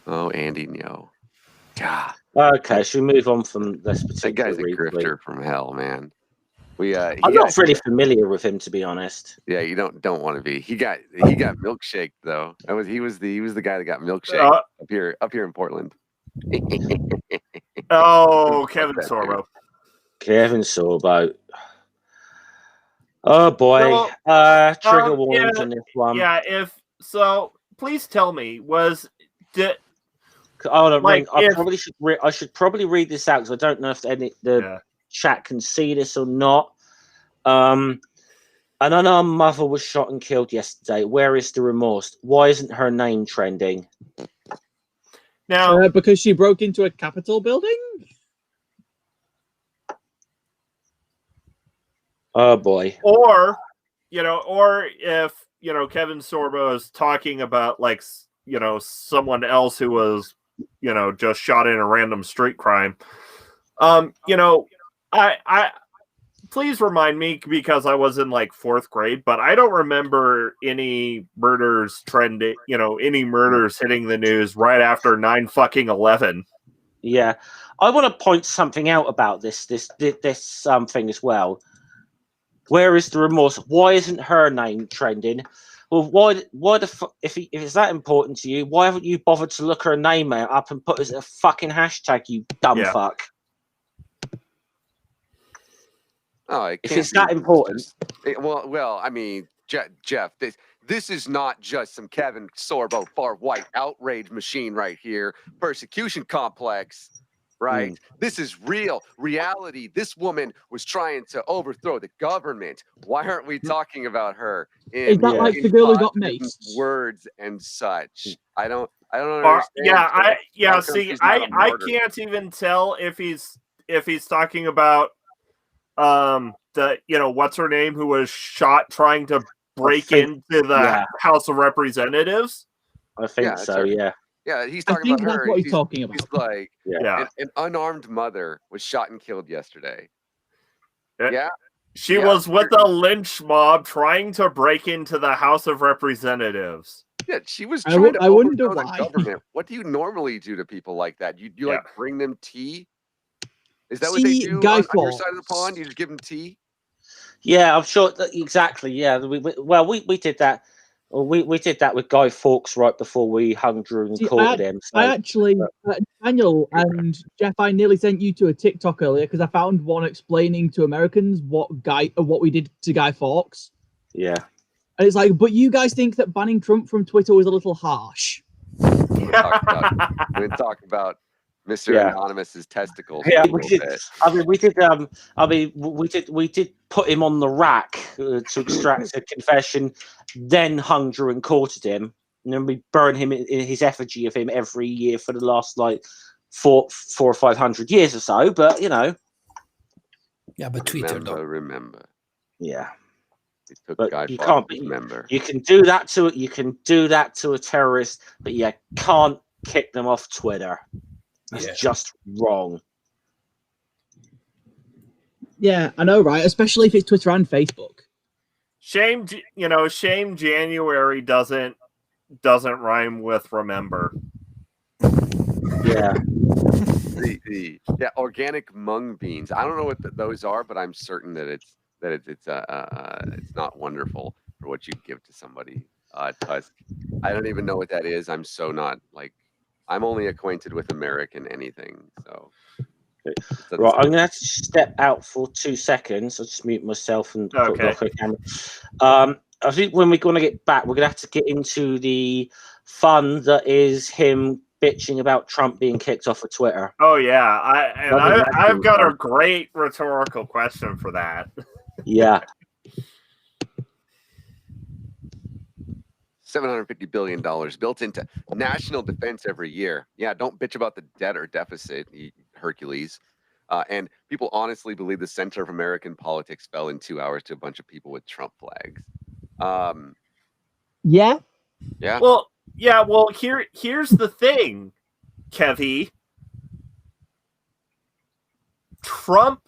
Oh, Andy Nyo. God. Okay, should we move on from this That particular guy's a grifter from hell, man. I'm not really familiar with him, to be honest. Yeah, you don't want to be. He got milkshaked though. He was the guy that got milkshaked up here in Portland. Oh, Kevin Sorbo. Kevin Sorbo. Oh boy. Trigger warnings on this one. Yeah, please tell me, I should probably read this out because I don't know if the chat can see this or not. An unarmed mother was shot and killed yesterday. Where is the remorse? Why isn't her name trending? Now, because she broke into a Capitol building? Oh boy. Or if Kevin Sorbo is talking about like someone else who was just shot in a random street crime. I please remind me because I was in like 4th grade, but I don't remember any murders trending, any murders hitting the news right after 9/11. Yeah. I want to point something out about this thing as well. Where is the remorse? Why isn't her name trending? Well, why the fuck? If it's that important to you, why haven't you bothered to look her name up and put it as a fucking hashtag? You dumb fuck. Oh, if it's that important. Well, I mean, Jeff, this is not just some Kevin Sorbo far white outrage machine right here. Persecution complex. Right? This is real reality. This woman was trying to overthrow the government. Why aren't we talking about her is that like the girl who got maced? Words and such? I don't understand. I can't even tell if he's talking about what's her name who was shot trying to break into the House of Representatives. I think so. Yeah. Yeah, he's talking about her. That's what he's talking about. He's like, an unarmed mother was shot and killed yesterday. Yeah. She was with a lynch mob trying to break into the House of Representatives. Yeah, she was trying to overthrow the why. government. What do you normally do to people like that? You like bring them tea? Is that what they do on your side of the pond? You just give them tea? Yeah, I'm sure. Exactly. Yeah. We did that. Well, we did that with Guy Fawkes right before we hung Drew and caught him. So, I actually, Daniel and Jeff, I nearly sent you to a TikTok earlier because I found one explaining to Americans what we did to Guy Fawkes. Yeah. And it's like, but you guys think that banning Trump from Twitter was a little harsh. We're going to talk about Mr. Anonymous's testicles. Yeah, we did. We did put him on the rack to extract a confession, then hung Drew and quartered him, and then we burn him in his effigy of him every year for the last like 400 or 500 years or so. But yeah, but Twitter remember. Yeah. But you can't remember. You can do that to a terrorist, but you can't kick them off Twitter. It's just wrong. Yeah, I know, right? Especially if it's Twitter and Facebook. Shame January doesn't rhyme with remember. Yeah. The organic mung beans. I don't know what those are, but I'm certain that it's not wonderful for what you give to somebody. Tusk. I don't even know what that is. I'm so not like. I'm only acquainted with American anything, so. Right, I'm gonna have to step out for 2 seconds. I'll just mute myself and put the camera. I think when we're gonna get back, we're gonna have to get into the fun that is him bitching about Trump being kicked off of Twitter. Oh yeah, I've got a great rhetorical question for that. Yeah. $750 billion built into national defense every year. Yeah, don't bitch about the debt or deficit, Hercules. And people honestly believe the center of American politics fell in 2 hours to a bunch of people with Trump flags. Yeah. Yeah. Well, yeah. Well, here's the thing, Kevy. Trump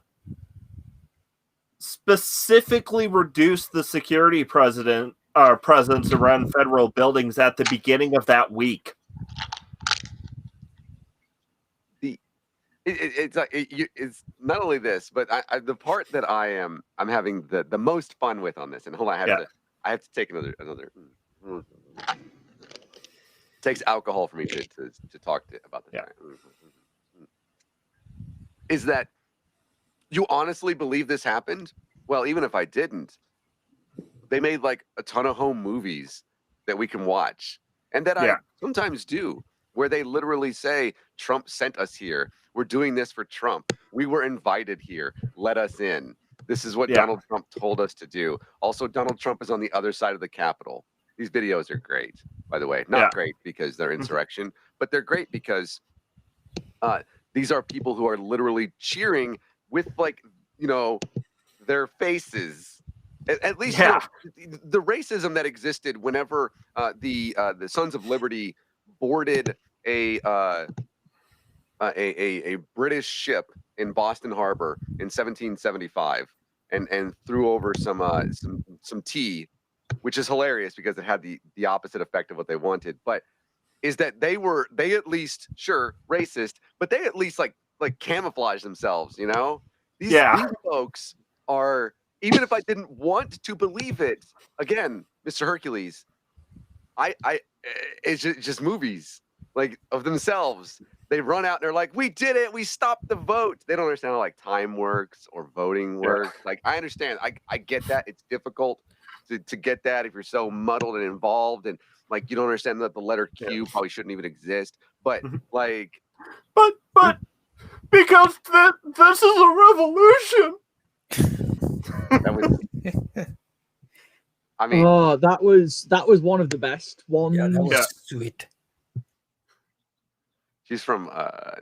specifically reduced the security presence around federal buildings at the beginning of that week. It's not only this, but the part that I'm having the most fun with on this. And hold on, I have to take another. It takes alcohol for me to talk about this. Yeah. Right? Is that you honestly believe this happened? Well, even if I didn't, they made like a ton of home movies that we can watch, and that I sometimes do, where they literally say, Trump sent us here. We're doing this for Trump. We were invited here. Let us in. This is what Donald Trump told us to do. Also, Donald Trump is on the other side of the Capitol. These videos are great, by the way. Not great because they're insurrection, but they're great because these are people who are literally cheering with, like, their faces. At least the racism that existed whenever the Sons of Liberty boarded a British ship in Boston Harbor in 1775 and threw over some tea, which is hilarious because it had the opposite effect of what they wanted. But is that they at least, sure, racist, but they at least like camouflage themselves, These folks are, even if I didn't want to believe it, again, Mr. Hercules, it's just movies like of themselves. They run out and they're like, we did it, we stopped the vote. They don't understand how like time works or voting works. Like, I understand, I get that it's difficult to get that if you're so muddled and involved, and like you don't understand that the letter Q probably shouldn't even exist. But like, but because this is a revolution. That was, I mean, that was one of the best ones. Yeah, that was sweet. She's from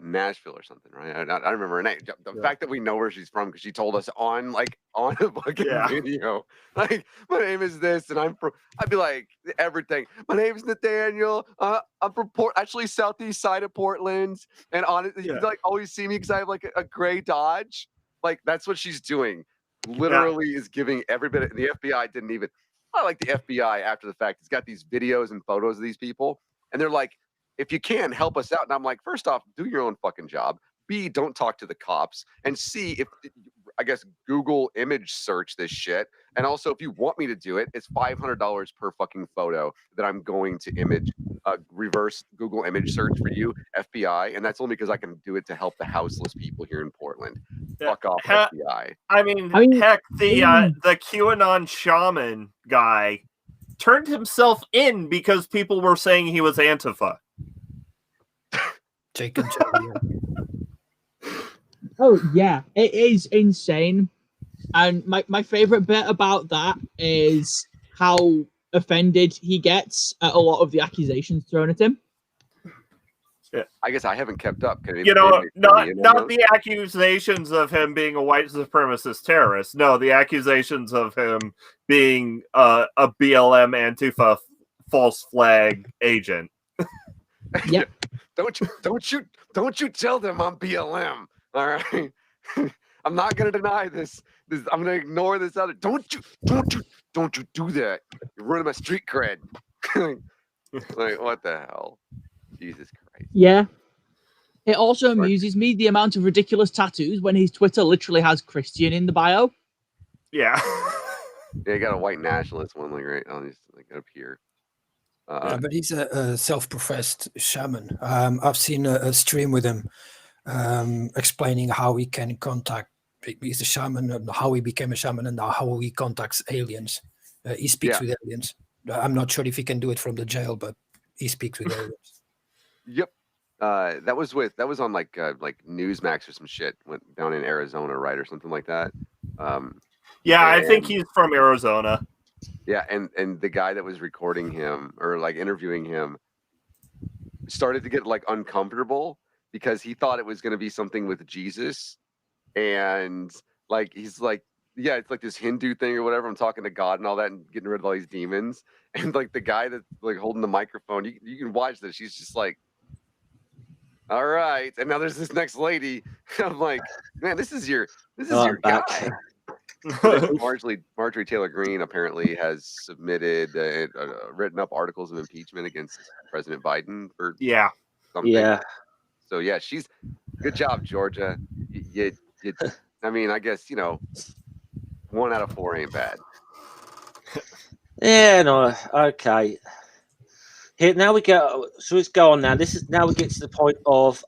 Nashville or something, right? I remember her name. The fact that we know where she's from because she told us on a fucking video. Like, my name is this, and I'm from. I'd be like everything. My name is Nathaniel. I'm from actually southeast side of Portland, and you like always see me because I have like a gray Dodge. Like, that's what she's doing. Literally is giving every bit. The FBI didn't even. I like the FBI after the fact. It's got these videos and photos of these people, and they're like, if you can, help us out. And I'm like, first off, do your own fucking job. B, don't talk to the cops. And C, if I guess Google image search this shit. And also, if you want me to do it, it's $500 per fucking photo that I'm going to image, reverse Google image search for you, FBI. And that's only because I can do it to help the houseless people here in Portland. Fuck off, FBI. I mean, heck, the QAnon shaman guy turned himself in because people were saying he was Antifa. Oh yeah, it is insane. And my favorite bit about that is how offended he gets at a lot of the accusations thrown at him. Yeah. I guess I haven't kept up. Not the accusations of him being a white supremacist terrorist. No, the accusations of him being a BLM Antifa false flag agent. Yep. Don't you tell them I'm BLM. All right. I'm not gonna deny this. I'm gonna ignore this other. Don't you do that. You're ruining my street cred. Like, what the hell? Jesus Christ. Yeah. It also amuses me the amount of ridiculous tattoos when his Twitter literally has Christian in the bio. Yeah. Yeah, you got a white nationalist one, like right on his, like up here. Yeah, but he's a self-professed shaman. I've seen a stream with him explaining how he can contact. He's a shaman, how he became a shaman, and how he contacts aliens. He speaks with aliens. I'm not sure if he can do it from the jail, but he speaks with aliens. Yep. That was on like Newsmax or some shit. Went down in Arizona, right, or something like that. Yeah, I think he's from Arizona. Yeah, and the guy that was recording him or like interviewing him started to get like uncomfortable because he thought it was going to be something with Jesus, and like he's like, yeah, it's like this Hindu thing or whatever. I'm talking to God and all that, and getting rid of all these demons. And like the guy that's like holding the microphone, you can watch this. She's just like, all right. And now there's this next lady. I'm like, man, this is your back. guy. Marjorie Taylor Greene apparently has submitted written up articles of impeachment against President Biden for something. Yeah. So yeah, she's good job, Georgia. I mean, I guess 1 out of 4 ain't bad. Yeah, no, okay. Here now we go. So let's go on now. Now we get to the point of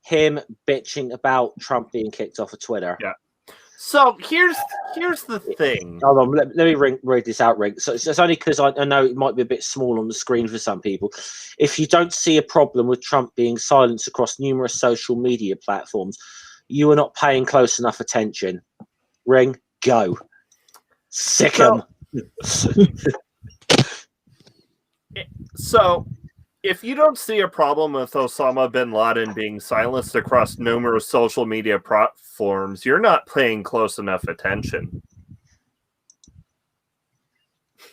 him bitching about Trump being kicked off of Twitter. Yeah. So here's the thing. Hold on, let me read this out, Rick. So it's only because I know it might be a bit small on the screen for some people. If you don't see a problem with Trump being silenced across numerous social media platforms, you are not paying close enough attention. Ring, go. Sick him. So, if you don't see a problem with Osama bin Laden being silenced across numerous social media platforms, you're not paying close enough attention.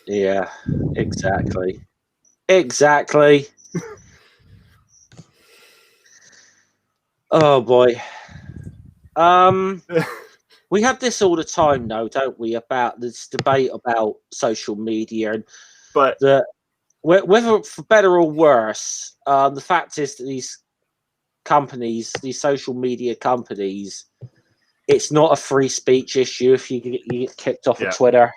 Yeah, exactly. Exactly. Oh boy. We have this all the time, though, don't we? About this debate about social media, and but whether for better or worse, the fact is that these companies, these social media companies, it's not a free speech issue if you get kicked off of Twitter.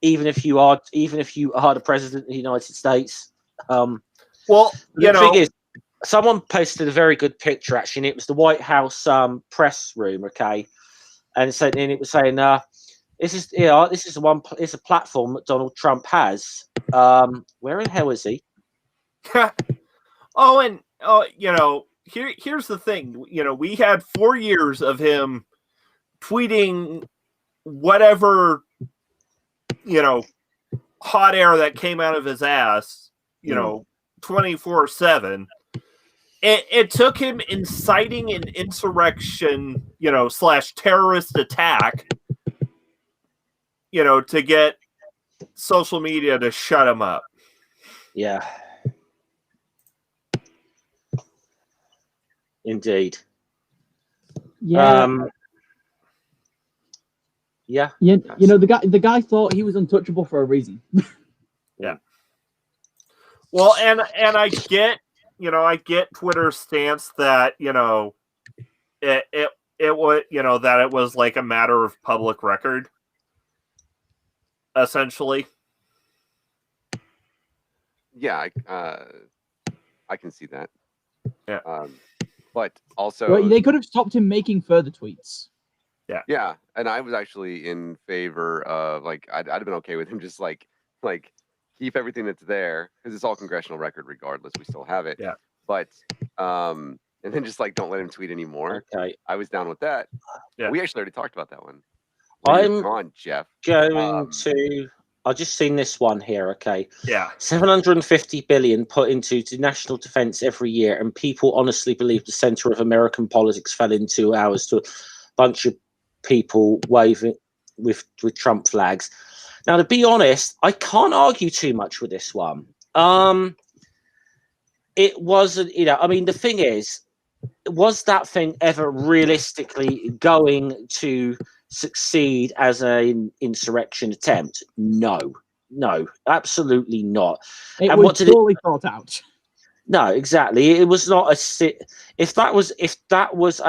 Even if you are the president of the United States. Well, the thing is, someone posted a very good picture actually, and it was the White House press room, okay, and it was saying, this is it's a platform that Donald Trump has. Where in the hell is he? Here's the thing. We had 4 years of him tweeting whatever, hot air that came out of his ass, 24/7. It took him inciting an insurrection, / terrorist attack, to get social media to shut him up. Yeah. Indeed. Yeah. Yeah. The guy thought he was untouchable for a reason. Yeah. Well, and I get, I get Twitter's stance that, it was, that it was like a matter of public record, essentially. Yeah, I can see that. Yeah. But also, well, they could have stopped him making further tweets. Yeah. Yeah, and I was actually in favor of like I'd have been okay with him just like keep everything that's there because it's all congressional record regardless. We still have it. Yeah. But and then just like don't let him tweet anymore. Okay. I was down with that. Yeah. We actually already talked about that one. I'm on Jeff. Going to. I've just seen this one here. Okay. Yeah. 750 billion put into national defense every year, and people honestly believe the center of American politics fell in 2 hours to a bunch of people waving with Trump flags. Now, to be honest, I can't argue too much with this one. It wasn't, I mean, the thing is, was that thing ever realistically going to succeed as an insurrection attempt? No, absolutely not. It was totally thought out. No, exactly. It was not if that was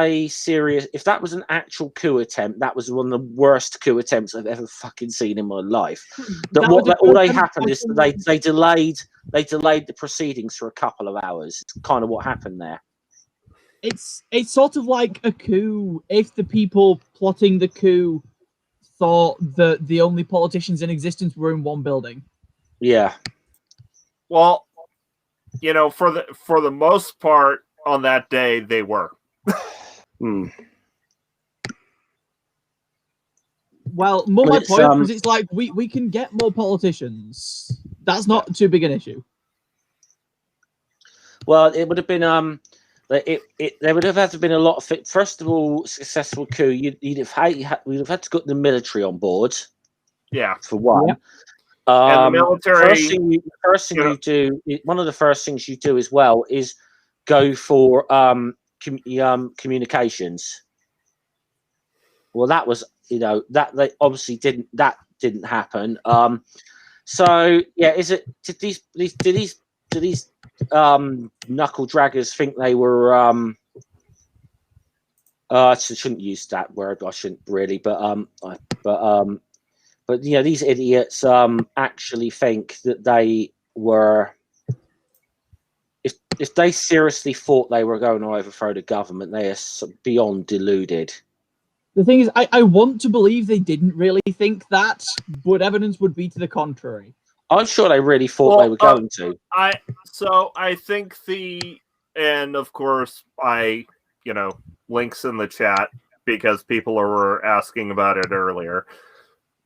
an actual coup attempt, that was one of the worst coup attempts I've ever fucking seen in my life. All they happened is that they delayed the proceedings for a couple of hours. It's kind of what happened there. It's sort of like a coup if the people plotting the coup thought that the only politicians in existence were in one building. Yeah. Well, for the most part on that day they were. Well, more my It's, point was it's like we can get more politicians. That's not too big an issue. Well, it would have been there would have had to been a lot of first of all successful coup. We'd have had to get the military on board Yeah. for one. Yeah. And the military. You do. One of the first things you do as well is go for communications. Well, that was that they obviously didn't happen. So yeah, did these knuckle draggers think they were I shouldn't use that word, I shouldn't really, but these idiots actually think that they were, if they seriously thought they were going to overthrow the government, they are beyond deluded. The thing is, I want to believe they didn't really think that, but evidence would be to the contrary. I'm sure they really thought they were going to. I think and of course links in the chat because people were asking about it earlier.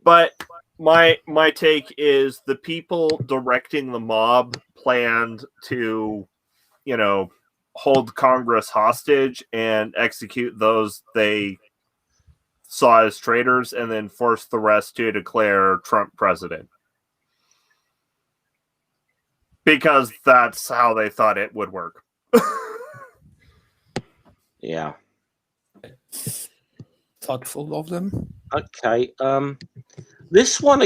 But my take is the people directing the mob planned to, hold Congress hostage and execute those they saw as traitors and then force the rest to declare Trump president. Because that's how they thought it would work. Yeah. Thoughtful of them. Okay. This one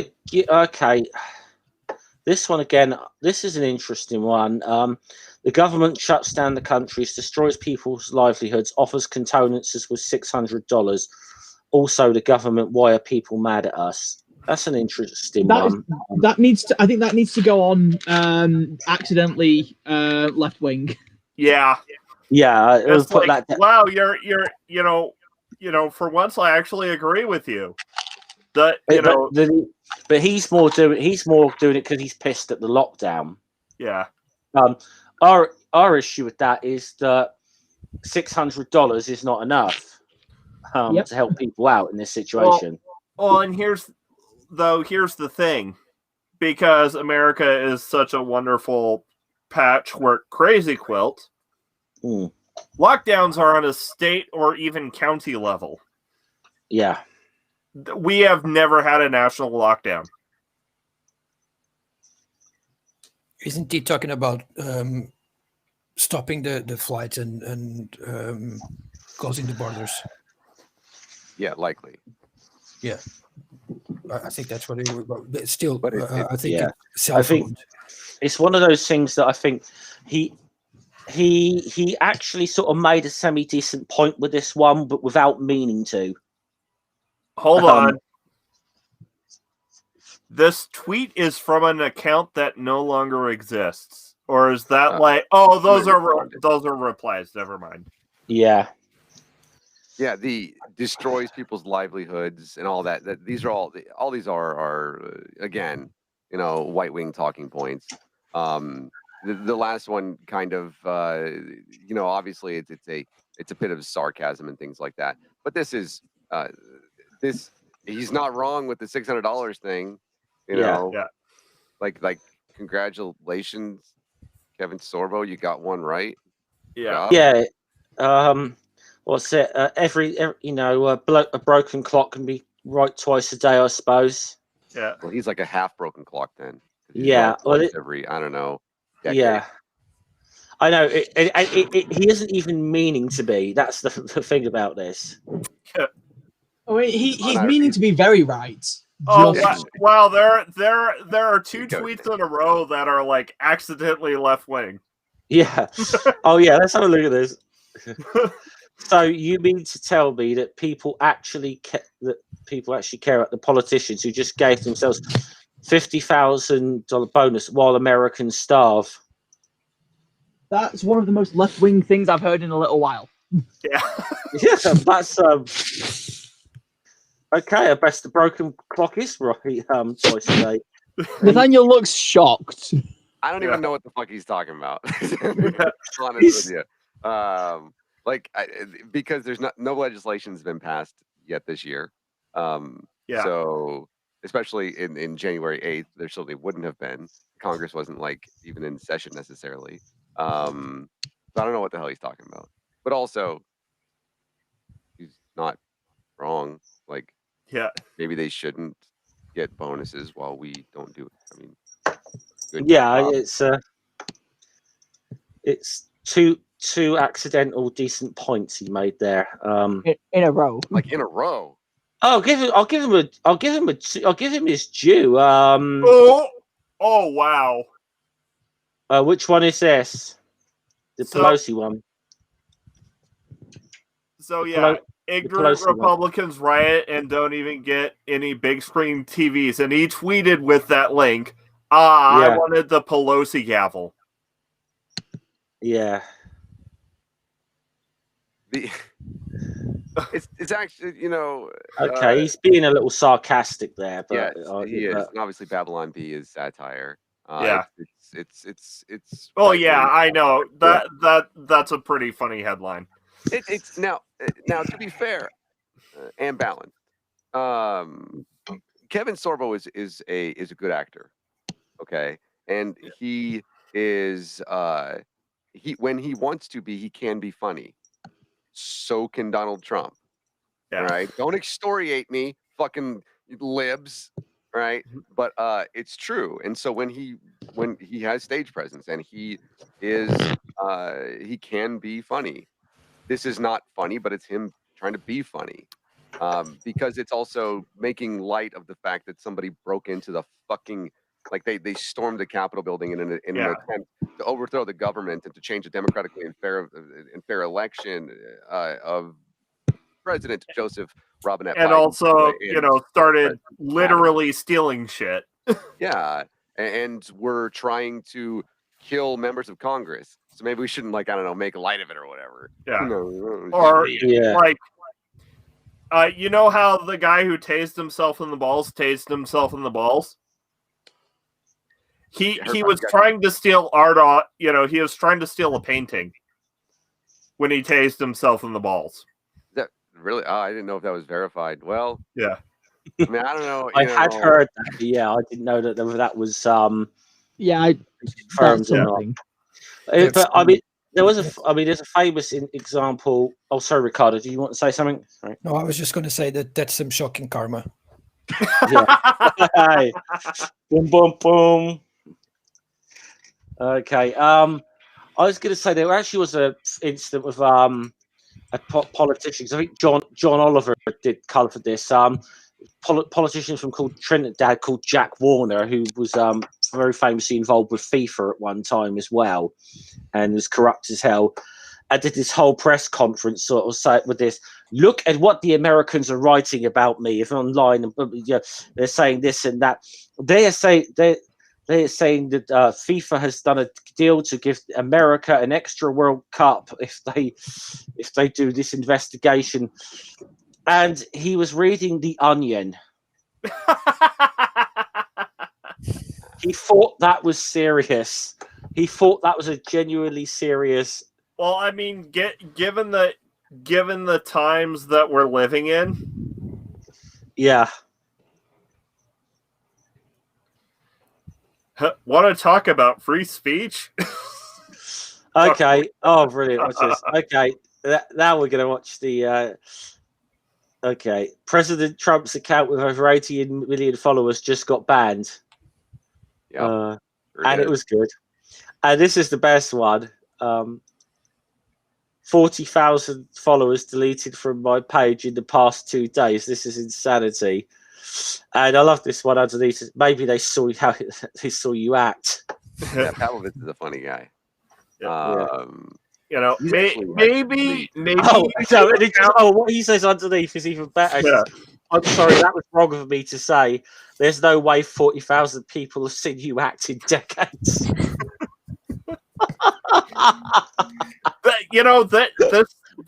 again. This is an interesting one. The government shuts down the countries, destroys people's livelihoods, offers condolences with $600. Also, the government. Why are people mad at us? That's an interesting one. I think that needs to go on. Accidentally, left wing. Yeah. Yeah. It's like, wow, you're for once I actually agree with you. But he's more doing it because he's pissed at the lockdown. Yeah. Our issue with that is that $600 is not enough to help people out in this situation. Well, and here's the thing, because America is such a wonderful patchwork crazy quilt. Lockdowns are on a state or even county level. Yeah. We have never had a national lockdown. Isn't he talking about stopping the flights and closing the borders? Yeah, likely. Yeah. I think that's what it was. Still, but I think it's one of those things that I think he actually sort of made a semi-decent point with this one, but without meaning to. Hold on. This tweet is from an account that no longer exists, or is that those are replies? Never mind. Yeah. Yeah, the destroys people's livelihoods and all that. These are all these are again, white wing talking points. The last one kind of, obviously it's a bit of sarcasm and things like that. But this is he's not wrong with the $600 thing. Yeah. Like congratulations, Kevin Sorbo, you got one right. Yeah. Yeah. What's it? Every a broken clock can be right twice a day, I suppose. Yeah. Well, he's like a half broken clock then. Yeah. Well, every I don't know. Decade. Yeah. I know. He isn't even meaning to be. That's the thing about this. Yeah. Oh, he's meaning to be very right. Oh wow! There are two tweets in a row that are like accidentally left wing. Yeah. Oh yeah. Let's have a look at this. So you mean to tell me that people actually care about the politicians who just gave themselves $50,000 bonus while Americans starve? That's one of the most left-wing things I've heard in a little while. Yeah. Yeah, that's okay. I best the broken clock is right. Twice a day. Nathaniel looks shocked. I don't even know what the fuck he's talking about. Honest with you. Because there's no legislation's been passed yet this year. Yeah. So, especially in January 8th, there certainly wouldn't have been. Congress wasn't like even in session necessarily. So I don't know what the hell he's talking about. But also, he's not wrong. Like, Yeah. maybe they shouldn't get bonuses while we don't do it. I mean, good Yeah, job. it's two accidental decent points he made there. In a row. Like in a row. I'll give him his due. Oh wow. Which one is this? The So- Pelosi one. So The yeah, Pelo- ignorant Pelosi one. Republicans riot and don't even get any big screen TVs, and he tweeted with that link. I Yeah. wanted the Pelosi gavel. Yeah. It's actually, you know. Okay, he's being a little sarcastic there, but Yes, he is. And obviously, Babylon B is satire. Yeah. It's. Oh right yeah, wing. I know that's a pretty funny headline. It's now to be fair and balanced. Kevin Sorbo is a good actor, okay, and he is when he wants to be, he can be funny. So can Donald Trump. Yeah. All right, don't excoriate me, fucking libs. Right, but it's true. And so when he has stage presence and he can be funny. This is not funny, but it's him trying to be funny. Because it's also making light of the fact that somebody broke into the fucking, like they stormed the Capitol building in an attempt to overthrow the government and to change a democratically and fair election of President Joseph Robinette And Biden. also, started President literally stealing shit. Yeah, and we're trying to kill members of Congress. So maybe we shouldn't, like, I don't know, make light of it or whatever. Yeah. No, Or Yeah. like, you know how the guy who tased himself in the balls tased himself in the balls? He was trying to steal art off, he was trying to steal a painting when he tased himself in the balls. That really? Oh, I didn't know if that was verified. Well, Yeah. I mean, I don't know. I had heard that, but yeah, I didn't know that that was Yeah, confirmed that's or not. something. But I mean, there's a famous example. Oh, sorry, Ricardo. Do you want to say something? Sorry. No, I was just going to say that's some shocking karma. Yeah. Boom, boom, boom. Okay. I was going to say there actually was an incident with a politician. I think John Oliver did colour for this. Politician from Trinidad called Jack Warner, who was very famously involved with FIFA at one time as well, and was corrupt as hell. I did this whole press conference sort of with this. Look at what the Americans are writing about me. If online, they're saying this and that. They're saying that FIFA has done a deal to give America an extra World Cup if they do this investigation. And he was reading The Onion. He thought that was serious. He thought that was a genuinely serious. Well, I mean, given the times that we're living in, yeah. Want to talk about free speech? Okay. Oh, brilliant! What's this? Okay, now we're gonna watch the. Okay, President Trump's account with over 80 million followers just got banned. Yeah, and it was good. And this is the best one. 40,000 followers deleted from my page in the past 2 days. This is insanity. And I love this one underneath. Maybe they saw how they saw you act. Yeah, Pavlovich is a funny guy. Maybe. What he says underneath is even better. Yeah. I'm sorry, that was wrong of me to say. There's no way 40,000 people have seen you act in decades.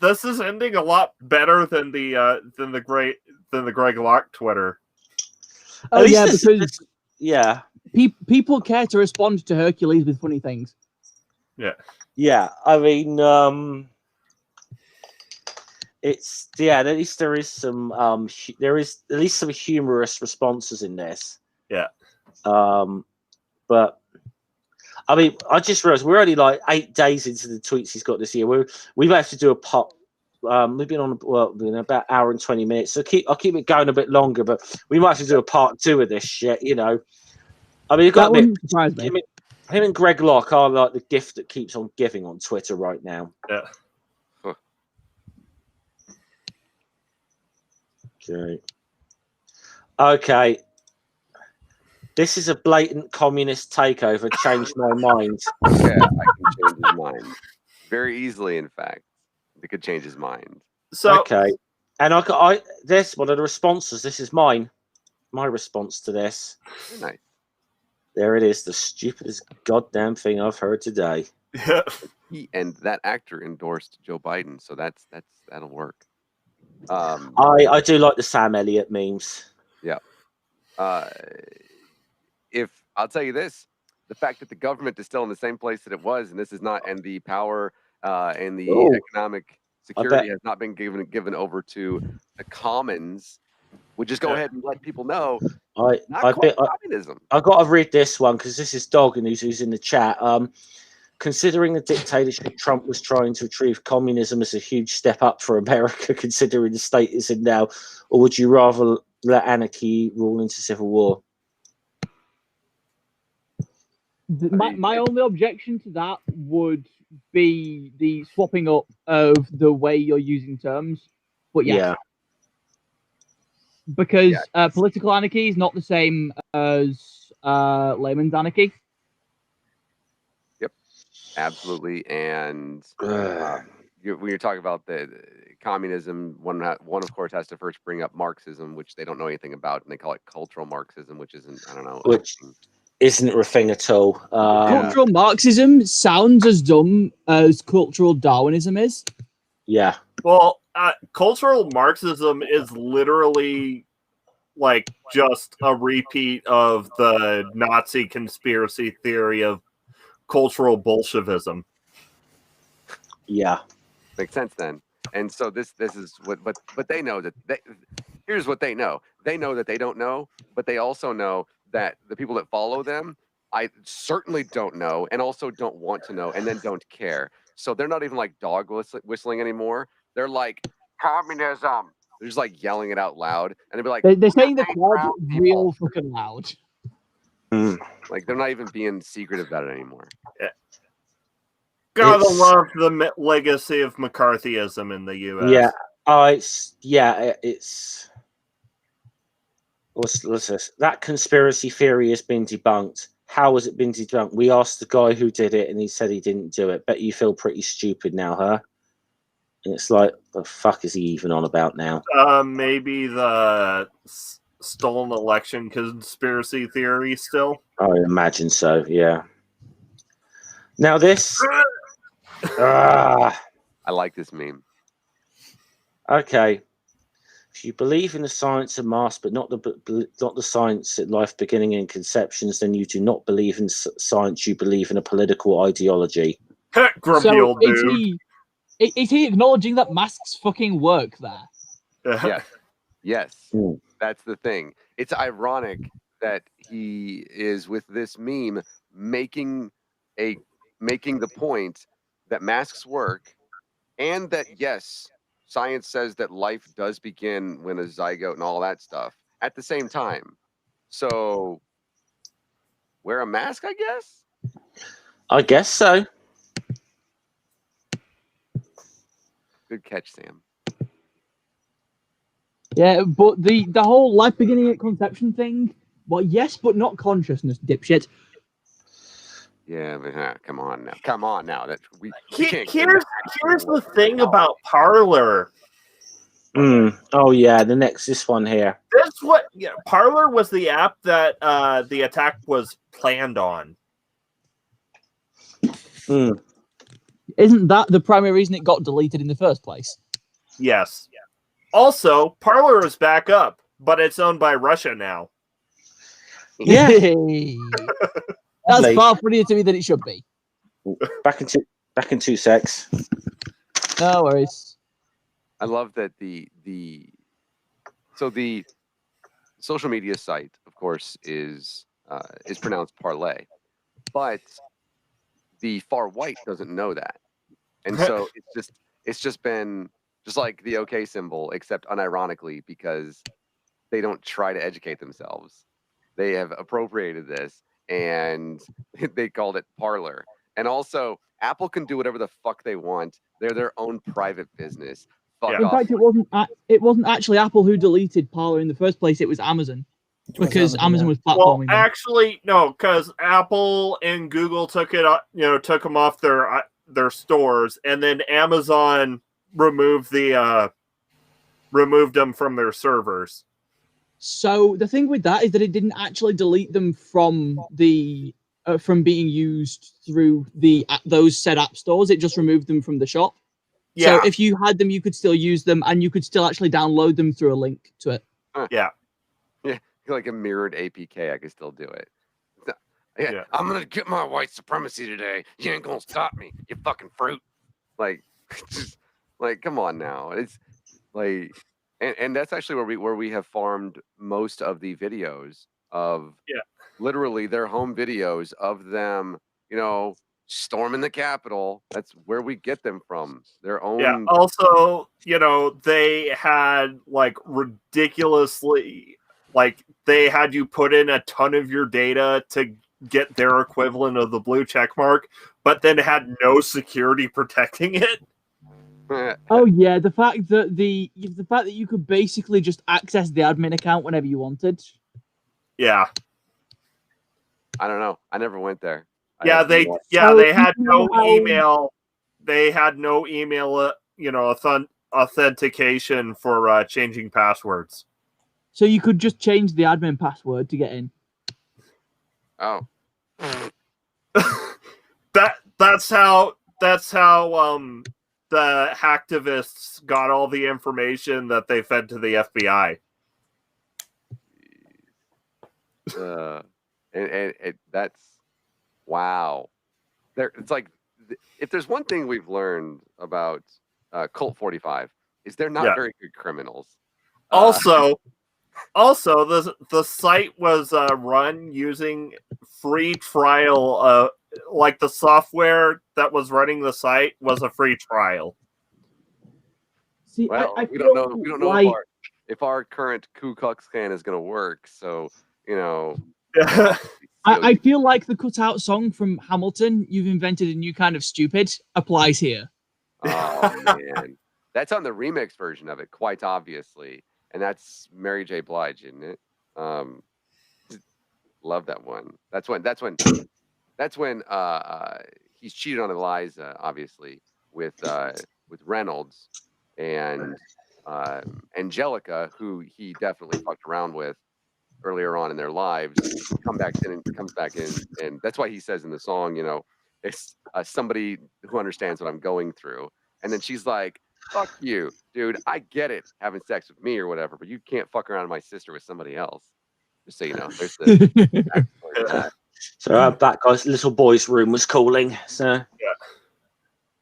This is ending a lot better than the Greg Locke Twitter. Oh yeah, because yeah, people care to respond to Hercules with funny things. Yeah. Yeah, I mean, it's at least there is some there is at least some humorous responses in this. Yeah. But I mean, I just realized we're only like 8 days into the tweets he's got this year. We may have to do a pop. We've been on in about an hour and 20 minutes, so I'll keep it going a bit longer. But we might have to do a part 2 of this shit. You know, I mean, you've got That wouldn't surprise me. him and Greg Locke are like the gift that keeps on giving on Twitter right now. Yeah. Okay. This is a blatant communist takeover. Changed my mind. Yeah, I can change his mind very easily. In fact, it could change his mind. So okay, and I this one of the responses. This is mine. My response to this. Nice. There it is. The stupidest goddamn thing I've heard today. Yeah. And that actor endorsed Joe Biden, so that'll work. I do like the Sam Elliott memes. Yeah. If I'll tell you this, the fact that the government is still in the same place that it was, and this is not, and the power and the economic security has not been given over to the commons, would just go ahead and let people know. Communism. I've got to read this one because this is Dog and who's in the chat. Considering the dictatorship Trump was trying to achieve, communism is a huge step up for America, considering the state it's in now. Or would you rather let anarchy rule into civil war? My only objection to that would be the swapping up of the way you're using terms. But yeah. Because political anarchy is not the same as layman's anarchy. Yep, absolutely. And when you're talking about the communism, one of course has to first bring up Marxism, which they don't know anything about, and they call it cultural Marxism, which isn't, I don't know. Which isn't a thing at all. Cultural Marxism sounds as dumb as cultural Darwinism is. Yeah. Well, cultural Marxism is literally like just a repeat of the Nazi conspiracy theory of cultural Bolshevism. Yeah. Makes sense then. And so this is but they know that here's what they know. They know that they don't know, but they also know that the people that follow them, I certainly don't know, and also don't want to know, and then don't care. So they're not even like dog whistling anymore. They're like, communism. They're just like yelling it out loud, and they'd be like, they're saying the quad real fucking loud. Like they're not even being secretive about it anymore. Yeah. Gotta love the legacy of McCarthyism in the U.S. Yeah, it's what's this? That conspiracy theory has been debunked. How has it been debunked? We asked the guy who did it, and he said he didn't do it. Bet you feel pretty stupid now, huh? And it's like, the fuck is he even on about now? Maybe the stolen election conspiracy theory still? I imagine so, yeah. Now this... I like this meme. Okay. If you believe in the science of mass, but not the science at life beginning and conceptions, then you do not believe in science, you believe in a political ideology. Grumpy old dude. Is he acknowledging that masks fucking work there? Yes. That's the thing. It's ironic that he is, with this meme, making the point that masks work, and that yes, science says that life does begin when a zygote and all that stuff at the same time. So wear a mask, I guess? I guess so. Good catch, Sam. Yeah, but the whole life beginning at conception thing, well, yes, but not consciousness, dipshit. Yeah, but come on now. That we can't. Here's the thing about Parler. Oh yeah, this one here. Parler was the app that the attack was planned on. Isn't that the primary reason it got deleted in the first place? Yes. Also, Parler is back up, but it's owned by Russia now. Yeah. That's far funnier to me than it should be. Back in 2 secs. No worries. I love that the social media site, of course, is pronounced parlay, but the far right doesn't know that, and so it's just been just like the OK symbol, except unironically, because they don't try to educate themselves. They have appropriated this and they called it parlor. And also, Apple can do whatever the fuck they want. They're their own private business. Fuck Yeah. In off. fact, it wasn't actually Apple who deleted Parler in the first place. It was Amazon, because Amazon was Well, platforming them. actually, no, because Apple and Google took took them off their stores, and then Amazon removed them from their servers. So the thing with that is that it didn't actually delete them from the from being used through those said app stores. It just removed them from the shop. Yeah. So if you had them, you could still use them, and you could still actually download them through a link to it. Yeah. Yeah, like a mirrored APK, I could still do it. Yeah. I'm gonna get my white supremacy today. You ain't gonna stop me, you fucking fruit. Like, just like, come on now. It's like, and that's actually where we have farmed most of the videos of literally their home videos of them, storming the Capitol. That's where we get them from. Their own. Yeah. Also, they had ridiculously, they had you put in a ton of your data to get their equivalent of the blue check mark, but then had no security protecting it. Oh yeah, the fact that you could basically just access the admin account whenever you wanted. Yeah. I don't know. I never went there. They had no email. They had no email, authentication for changing passwords. So you could just change the admin password to get in. Oh. That's how the hacktivists got all the information that they fed to the FBI. And that's wow. It's like, if there's one thing we've learned about Cult 45 is they're not very good criminals. Also, the site was run using free trial. The software that was running the site was a free trial. See, well, I we don't know if our current Ku Klux Klan is going to work. So I feel like the cutout song from Hamilton, "You've invented a new kind of stupid," applies here. Oh man, that's on the remix version of it, quite obviously, and that's Mary J. Blige, isn't it? Love that one. That's when he's cheated on Eliza, obviously, with Reynolds, and Angelica, who he definitely fucked around with earlier on in their lives, comes back in, and that's why he says in the song, it's somebody who understands what I'm going through. And then she's like, "Fuck you, dude. I get it, having sex with me or whatever, but you can't fuck around my sister with somebody else." Just so you know, there's the. So that guy's little boy's room was calling. So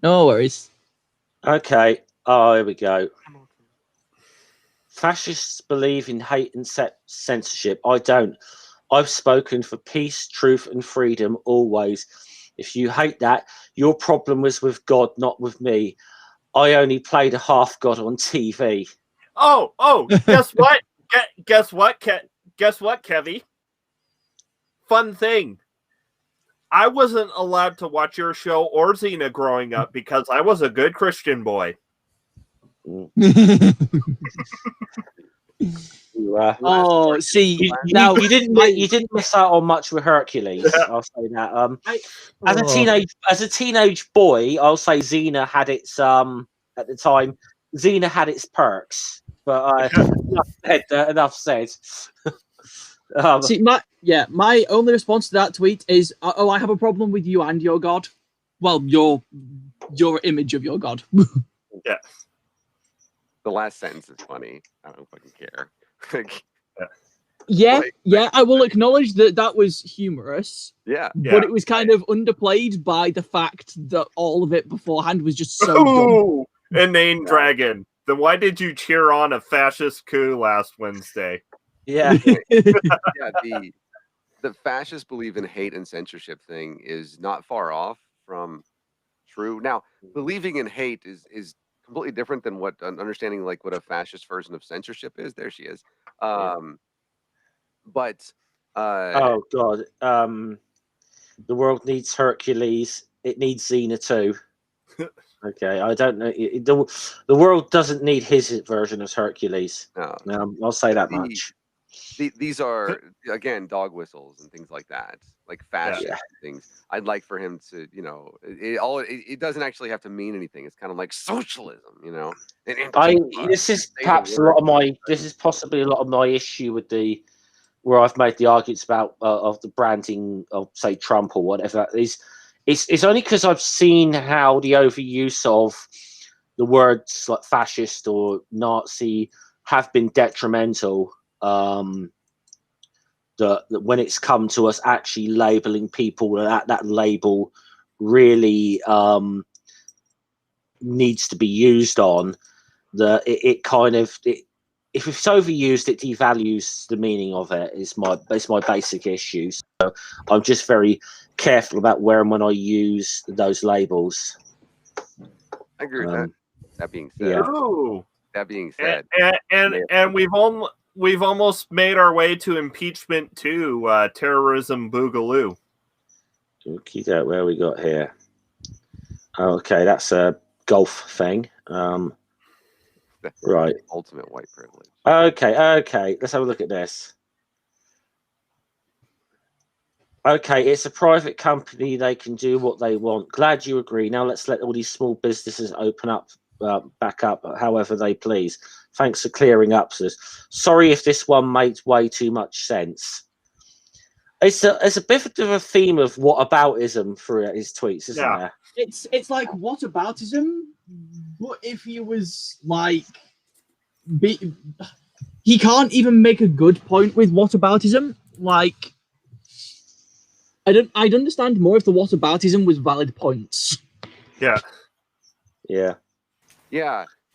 No worries. okay. Oh, here we go. Fascists believe in hate and censorship. I don't. I've spoken for peace, truth, and freedom always. If you hate that, your problem was with God, not with me. I only played a half god on TV. Oh! Guess what? Guess what, Kevy? Fun thing. I wasn't allowed to watch your show or Xena growing up because I was a good Christian boy. Oh, see, you didn't miss out on much with Hercules. I'll say that. As a teenage boy, I'll say Xena had its at the time. Xena had its perks, but enough said. See, my only response to that tweet is, "Oh, I have a problem with you and your god." Well, your image of your god. Yeah. The last sentence is funny. I don't fucking care. Yeah, I will acknowledge that was humorous. Yeah. But it was kind of underplayed by the fact that all of it beforehand was just so dumb. A name dragon. Then why did you cheer on a fascist coup last Wednesday? Yeah. Yeah, the fascists believe in hate and censorship thing is not far off from true. Now, believing in hate is completely different than what understanding like what a fascist version of censorship is. There she is. But Oh God. The world needs Hercules. It needs Xena too. Okay, I don't know. The world doesn't need his version of Hercules. no, I'll say that much. these are again dog whistles and things like that, like fascist things. I'd like for him to, it doesn't actually have to mean anything. It's kind of like socialism, This is perhaps a lot of my. This is possibly a lot of my issue with where I've made the arguments about of the branding of, say, Trump or whatever. It's only because I've seen how the overuse of the words like fascist or Nazi have been detrimental. That when it's come to us actually labeling people, that label really needs to be used on. If it's overused, it devalues the meaning of it. It's my basic issue. So I'm just very careful about where and when I use those labels. I agree with that. That being said, and we've almost made our way to impeachment too. Terrorism boogaloo. Okay, where we got here? Okay, that's a golf thing. Right. Ultimate white privilege. Okay. Let's have a look at this. Okay, it's a private company. They can do what they want. Glad you agree. Now let's let all these small businesses open up, back up, however they please. Thanks for clearing up this. Sorry if this one made way too much sense. It's a bit of a theme of whataboutism through his tweets, isn't there? It's like whataboutism, but if he was like, he can't even make a good point with whataboutism. Like, I'd understand more if the whataboutism was valid points. Yeah.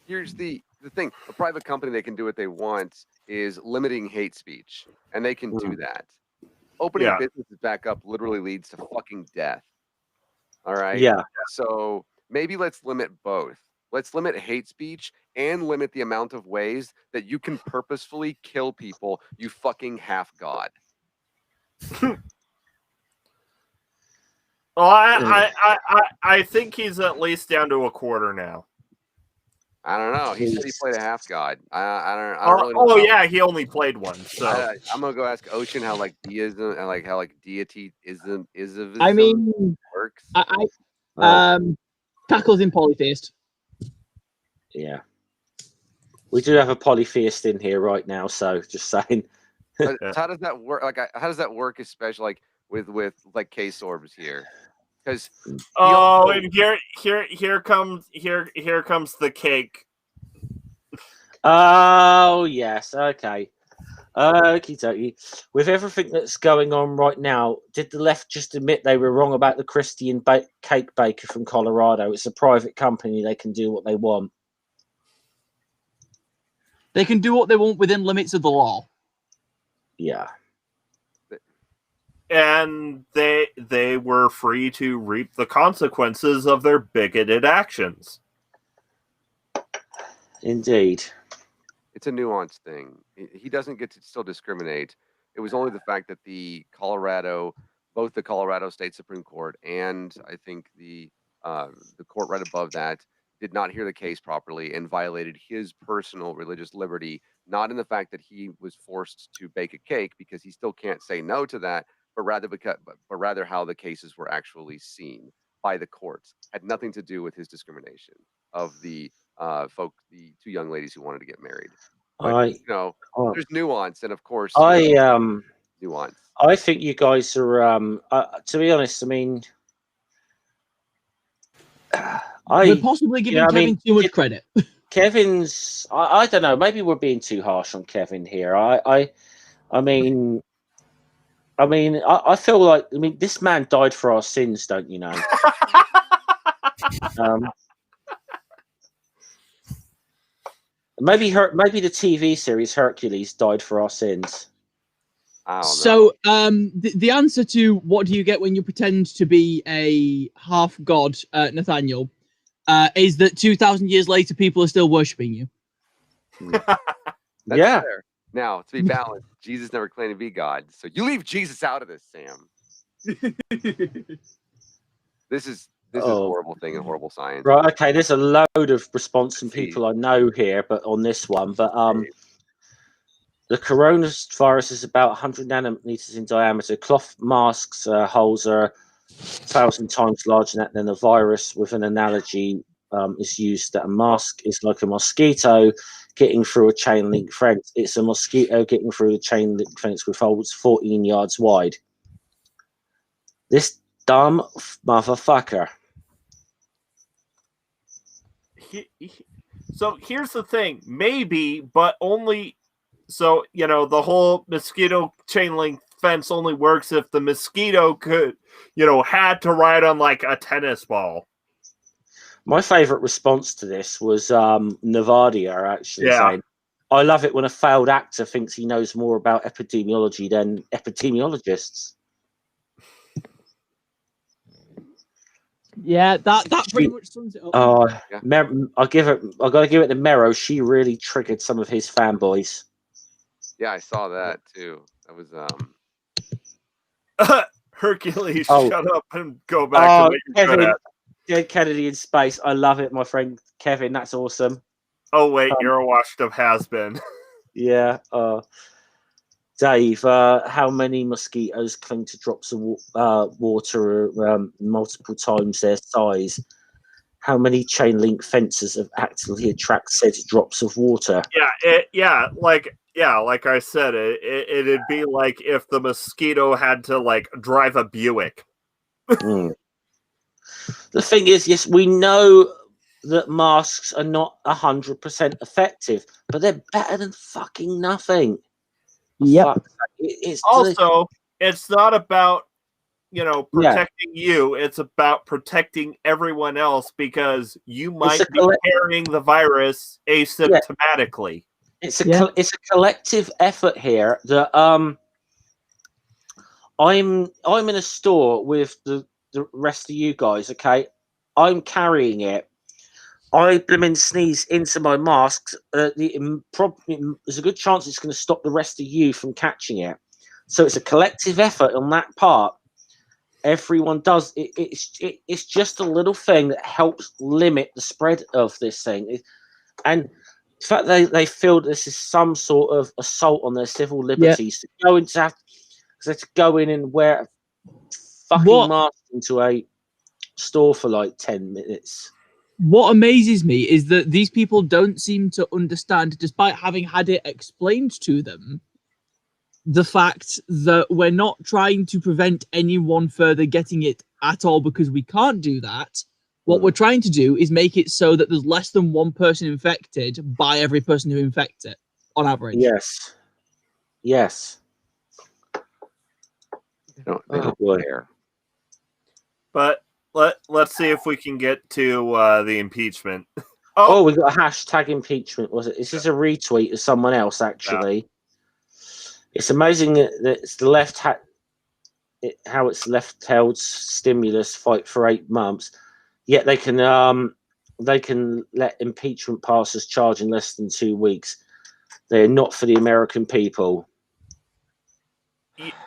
Here's the thing: a private company, they can do what they want is limiting hate speech, and they can do that. Opening businesses back up literally leads to fucking death. All right. Yeah. So maybe let's limit both. Let's limit hate speech and limit the amount of ways that you can purposefully kill people, you fucking half god. Well, I think he's at least down to a quarter now. I don't know. He said he played a half god. I don't really know. Oh yeah, he only played one. So I'm gonna go ask Ocean how like deism and like how like deityism works. Tackles in polytheist. Yeah. We do have a polytheist in here right now, so just saying. But how does that work? Like, how does that work, especially like with like case orbs here? Because and here comes the cake. Oh yes, okay. Okie dokie. With everything that's going on right now, did the left just admit they were wrong about the Christian cake baker from Colorado? It's a private company; they can do what they want. They can do what they want within limits of the law. Yeah. And they were free to reap the consequences of their bigoted actions. Indeed. It's a nuanced thing. He doesn't get to still discriminate. It was only the fact that both the Colorado State Supreme Court and I think the court right above that did not hear the case properly and violated his personal religious liberty, not in the fact that he was forced to bake a cake, because he still can't say no to that, but rather how the cases were actually seen by the courts. Had nothing to do with his discrimination of the the two young ladies who wanted to get married. But there's nuance, and of course, nuance. I think you guys are. To be honest, I mean, we're possibly giving Kevin too much credit. Kevin's. I don't know. Maybe we're being too harsh on Kevin here. I mean, I feel like. I mean, this man died for our sins, don't you know? Maybe the TV series Hercules died for our sins. I don't know. So, the answer to what do you get when you pretend to be a half god, Nathaniel, is that 2,000 years later, people are still worshiping you. That's Yeah. fair. Now, to be balanced, Jesus never claimed to be God, so you leave Jesus out of this, Sam. This is a horrible thing and horrible science. Right. Okay. There's a load of response from people I know here, but on this one, but the coronavirus is about 100 nanometers in diameter. Cloth masks holes are 1,000 times larger than a virus. With an analogy, is used that a mask is like a mosquito getting through a chain link fence. It's a mosquito getting through the chain link fence with holes 14 yards wide. This dumb motherfucker. So here's the thing, maybe, but only. So, the whole mosquito chain link fence only works if the mosquito could, had to ride on like a tennis ball. My favorite response to this was Navadia actually saying, I love it when a failed actor thinks he knows more about epidemiology than epidemiologists. Yeah, that pretty much sums it up. I gotta give it to Mero. She really triggered some of his fanboys. Yeah, I saw that too. That was Hercules, shut up and go back to what you're good at. Dead Kennedy in space. I love it, my friend Kevin. That's awesome. Oh wait, you're a washed up has-been. Yeah. Dave, how many mosquitoes cling to drops of water multiple times their size? How many chain link fences have actively attracted said drops of water? Like I said, it'd be like if the mosquito had to like drive a Buick. The thing is, yes, we know that masks are not 100% effective, but they're better than fucking nothing. Yep. It's not about protecting you. It's about protecting everyone else because you might be carrying the virus asymptomatically. It's a collective effort here that I'm in a store with the rest of you guys. Okay, I'm carrying it. I blimmin' sneeze into my mask. There's a good chance it's going to stop the rest of you from catching it. So it's a collective effort on that part. Everyone does it. It's just a little thing that helps limit the spread of this thing. And the fact they feel this is some sort of assault on their civil liberties to go into to go in and wear a fucking mask into a store for like 10 minutes. What amazes me is that these people don't seem to understand, despite having had it explained to them, the fact that we're not trying to prevent anyone further getting it at all because we can't do that. What we're trying to do is make it so that there's less than one person infected by every person who infects it, on average. Yes. They don't care. But let's see if we can get to the impeachment. We got a hashtag impeachment. Was it? This is a retweet of someone else actually. Yeah. It's amazing that it's the left how it's left held stimulus fight for 8 months, yet they can let impeachment pass as charged in less than 2 weeks. They're not for the American people.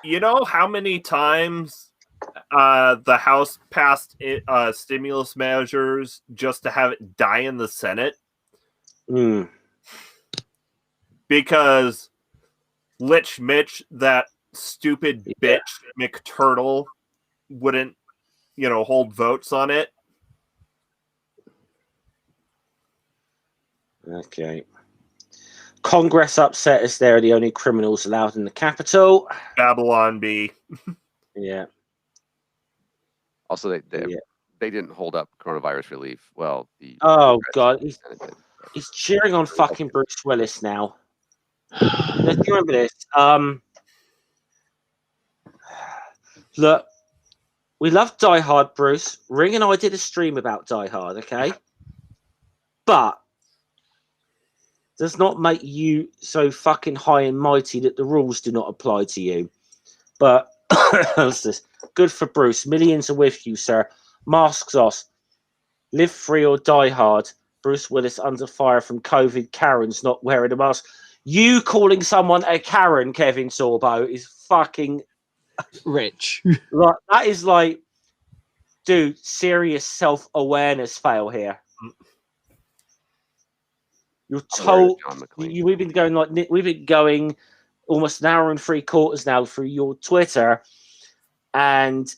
You know how many times the House passed stimulus measures just to have it die in the Senate? Because Lich Mitch, that stupid bitch McTurtle, wouldn't, hold votes on it. Okay. Congress upset as they're the only criminals allowed in the Capitol. Babylon B. Yeah. Also, they didn't hold up coronavirus relief. Well, God, he's cheering on fucking Bruce Willis now. Let's remember this. Look, we love Die Hard, Bruce. Ring and I did a stream about Die Hard, okay? But does not make you so fucking high and mighty that the rules do not apply to you. But what's this? Good for Bruce. Millions are with you, sir. Masks off. Live free or die hard. Bruce Willis under fire from COVID Karens not wearing a mask. You calling someone a Karen, Kevin Sorbo, is fucking Rich. like that is like, dude, serious self-awareness fail here. You're told we've been going almost an hour and 3/4 now through your Twitter, and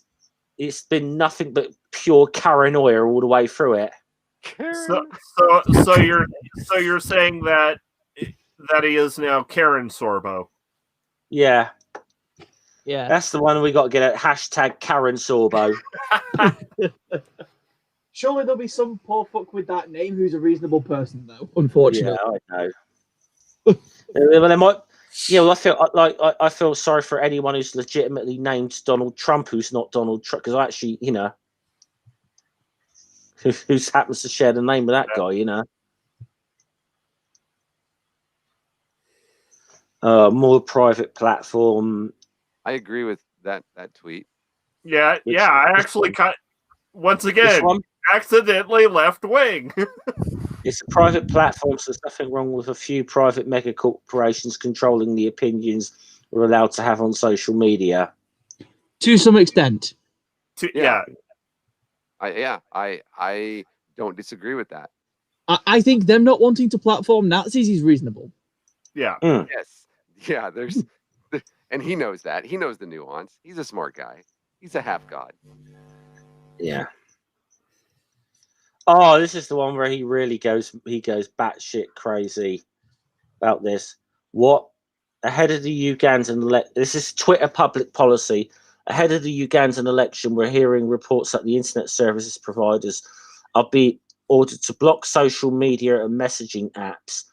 it's been nothing but pure paranoia all the way through it. So you're saying that he is now Karen Sorbo. Yeah. Yeah. That's the one we got to get at hashtag Karen Sorbo. Surely there'll be some poor fuck with that name who's a reasonable person, though. Unfortunately. Yeah, I know. Well, they might. Yeah, well, I feel sorry for anyone who's legitimately named Donald Trump who's not Donald Trump, because I actually, who happens to share the name with that guy, more private platform. I agree with that tweet. Yeah, I actually once again accidentally left wing. It's a private platform, so there's nothing wrong with a few private mega corporations controlling the opinions we're allowed to have on social media. To some extent. I don't disagree with that. I think them not wanting to platform Nazis is reasonable. Yeah. Yes. Yeah, and he knows that. He knows the nuance. He's a smart guy. He's a half god. Yeah. Oh, this is the one where he really goes batshit crazy about this. What? Ahead of the Ugandan this is Twitter public policy. Ahead of the Ugandan election, we're hearing reports that the internet services providers are being ordered to block social media and messaging apps.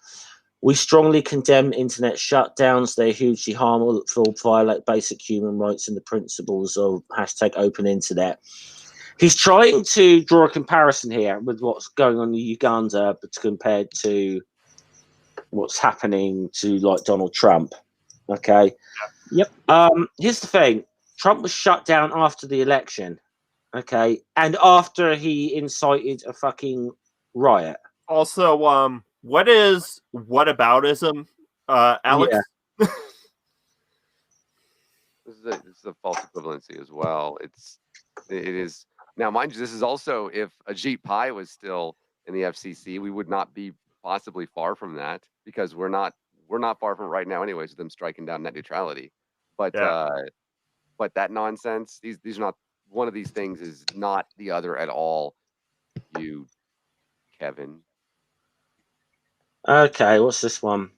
We strongly condemn internet shutdowns. They're hugely harmful, violate basic human rights and the principles of hashtag open internet. He's trying to draw a comparison here with what's going on in Uganda, but compared to what's happening to like Donald Trump. Okay. Yep. Here's the thing. Trump was shut down after the election. Okay. And after he incited a fucking riot. Also, what is whataboutism, Alex? Yeah. This is a false equivalency as well. It is now, mind you, this is also if Ajit Pai was still in the FCC, we would not be possibly far from that, because we're not far from it right now anyways, with them striking down net neutrality. But that nonsense, these are not, one of these things is not the other at all. You, Kevin. Okay, what's this one?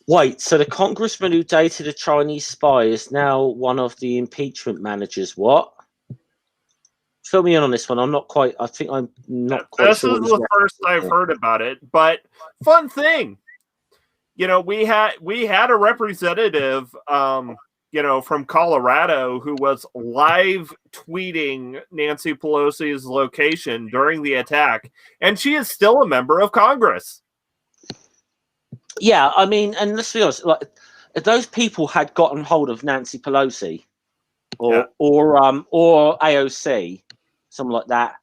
Wait, so the congressman who dated a Chinese spy is now one of the impeachment managers. What? Fill me in on this one. I think I'm not quite this sure. This is the first I've heard about it, but fun thing. We had a representative, from Colorado who was live tweeting Nancy Pelosi's location during the attack, and she is still a member of Congress. Yeah, I mean, and let's be honest, like, if those people had gotten hold of Nancy Pelosi or AOC, something like that,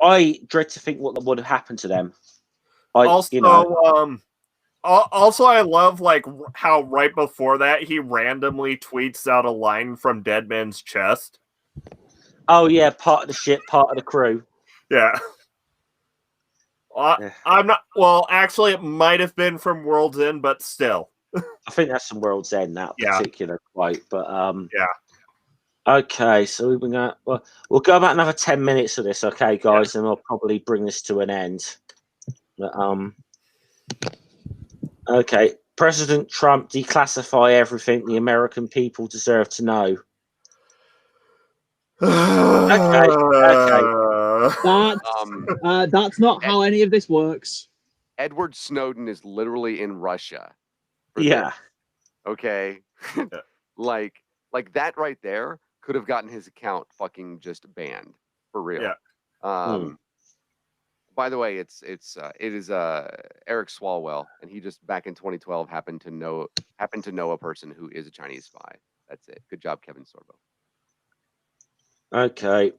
I dread to think what would have happened to them. Also, I love how right before that he randomly tweets out a line from Dead Man's Chest. Oh yeah, part of the ship, part of the crew. Yeah. I'm not. Well, actually, it might have been from World's End, but still. I think that's from World's End, that particular quote. But yeah. Okay, so we've been going. Well, we'll go about another 10 minutes of this, okay, guys, and I'll probably bring this to an end. But, okay, President Trump declassify everything the American people deserve to know. Okay. That's not how any of this works. Edward Snowden is literally in Russia. Yeah. This. Okay. like that right there could have gotten his account fucking just banned for real. Yeah. By the way, it is Eric Swalwell, and he just back in 2012 happened to know a person who is a Chinese spy. That's it. Good job, Kevin Sorbo. Okay.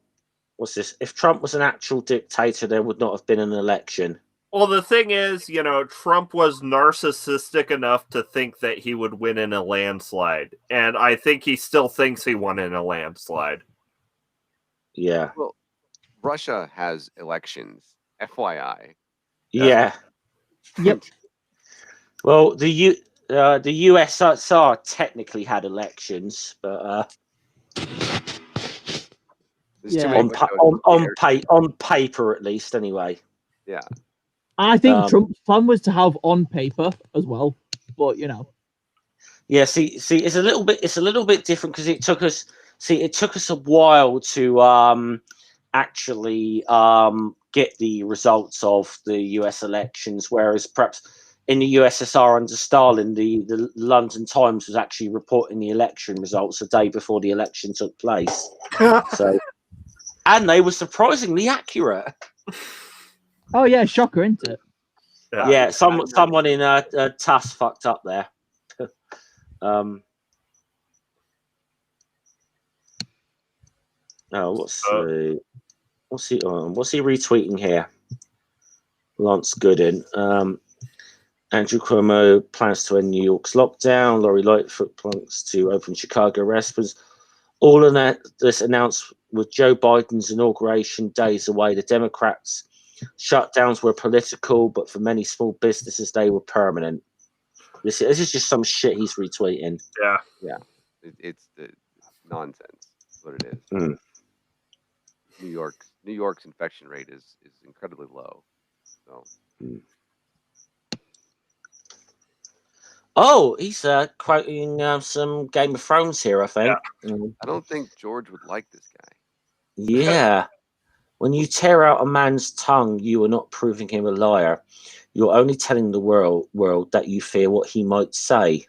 What's this? If Trump was an actual dictator, there would not have been an election. Well, the thing is, Trump was narcissistic enough to think that he would win in a landslide. And I think he still thinks he won in a landslide. Yeah. Well, Russia has elections, FYI. Yeah. Yep. Well, the USSR technically had elections, but on paper at least, anyway. Yeah. I think Trump's plan was to have on paper as well, but Yeah, see, it's a little bit different because it took us a while to actually get the results of the US elections, whereas perhaps in the USSR under Stalin, the London Times was actually reporting the election results a day before the election took place. So, and they were surprisingly accurate. Oh yeah, shocker, isn't it? Yeah, someone in TASS fucked up there. What's he retweeting here? Lance Gooden. Andrew Cuomo plans to end New York's lockdown. Lori Lightfoot plans to open Chicago restaurants. All of this announced with Joe Biden's inauguration days away. The Democrats' shutdowns were political, but for many small businesses, they were permanent. This is just some shit he's retweeting. Yeah. It's nonsense. That's what it is. Mm. New York's infection rate is incredibly low. So. Oh, he's quoting some Game of Thrones here, I think. Yeah. I don't think George would like this guy. Yeah. When you tear out a man's tongue, you are not proving him a liar. You're only telling the world that you fear what he might say.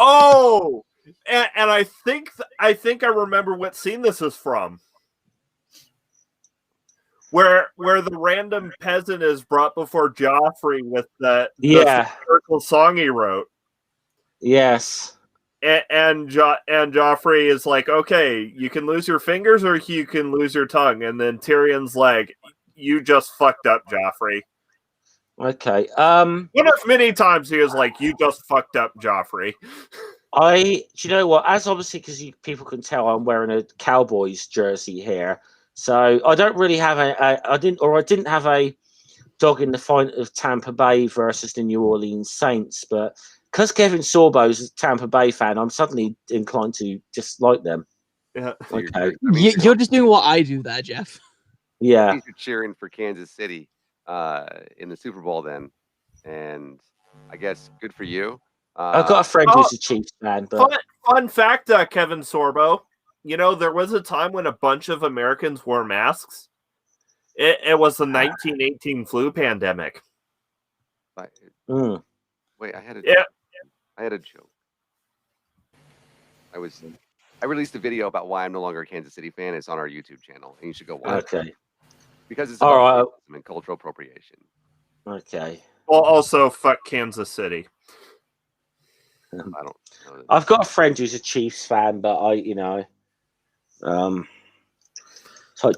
Oh, and I think I remember what scene this is from. Where the random peasant is brought before Joffrey with the satirical song he wrote. Yes. And Joffrey is like, okay, you can lose your fingers or you can lose your tongue. And then Tyrion's like, you just fucked up, Joffrey. Okay. One of many times he was like, you just fucked up, Joffrey. Do you know what? As obviously, because people can tell, I'm wearing a Cowboys jersey here. So I don't really have I didn't have a dog in the fight of Tampa Bay versus the New Orleans Saints, but because Kevin Sorbo's a Tampa Bay fan, I'm suddenly inclined to dislike them. Yeah. Okay. You're just doing what I do there, Jeff. Yeah. You're cheering for Kansas City in the Super Bowl then, and I guess good for you. I've got a friend who's a Chiefs fan. But fun fact, Kevin Sorbo. There was a time when a bunch of Americans wore masks. It was the 1918 flu pandemic. Wait, I had a joke. I released a video about why I'm no longer a Kansas City fan. It's on our YouTube channel, and you should go watch it. Because it's about racism and cultural appropriation. Okay. Well, also, fuck Kansas City. I don't know. I've got a friend who's a Chiefs fan, but so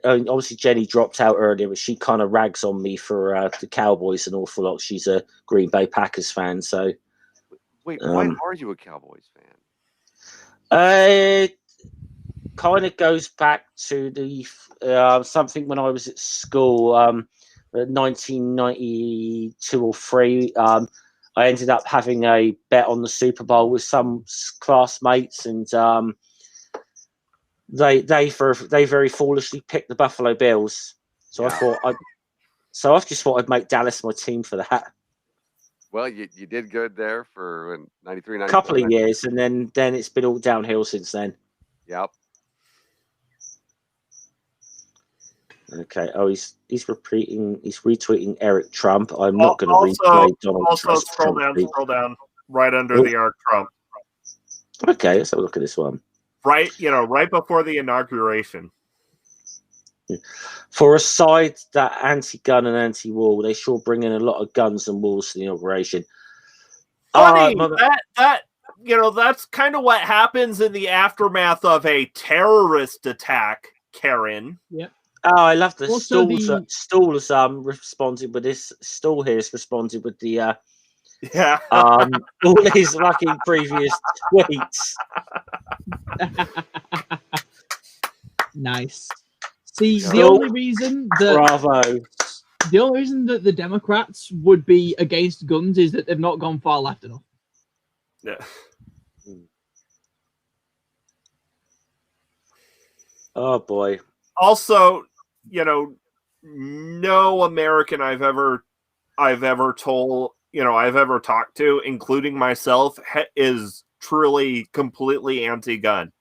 obviously Jenny dropped out earlier, but she kind of rags on me for the Cowboys an awful lot. She's a Green Bay Packers fan, so. Wait, why are you a Cowboys fan? Kind of goes back to the something when I was at school, 1992 or 3. I ended up having a bet on the Super Bowl with some classmates, and they very foolishly picked the Buffalo Bills. So I just thought I'd make Dallas my team for that. Well, you did good there for 93, 94. Couple of years, and then it's been all downhill since then. Yep. Okay. Oh, he's retweeting Eric Trump. I'm not going to retweet Donald Trump. Also, scroll down, right under the R Trump. Okay, let's have a look at this one. Right, right before the inauguration. For a side that anti-gun and anti-war, they sure bring in a lot of guns and walls to the operation. Funny that that's kind of what happens in the aftermath of a terrorist attack, Karen. Yeah. Oh, I love the Also Stools responded with this. Stool here has responded with the Yeah. all his fucking previous tweets. Nice. See, the Stool, only reason that bravo. the only reason that the Democrats would be against guns is that they've not gone far left enough. Yeah. Oh boy. Also, no American I've ever told, I've ever talked to, including myself, is truly completely anti-gun.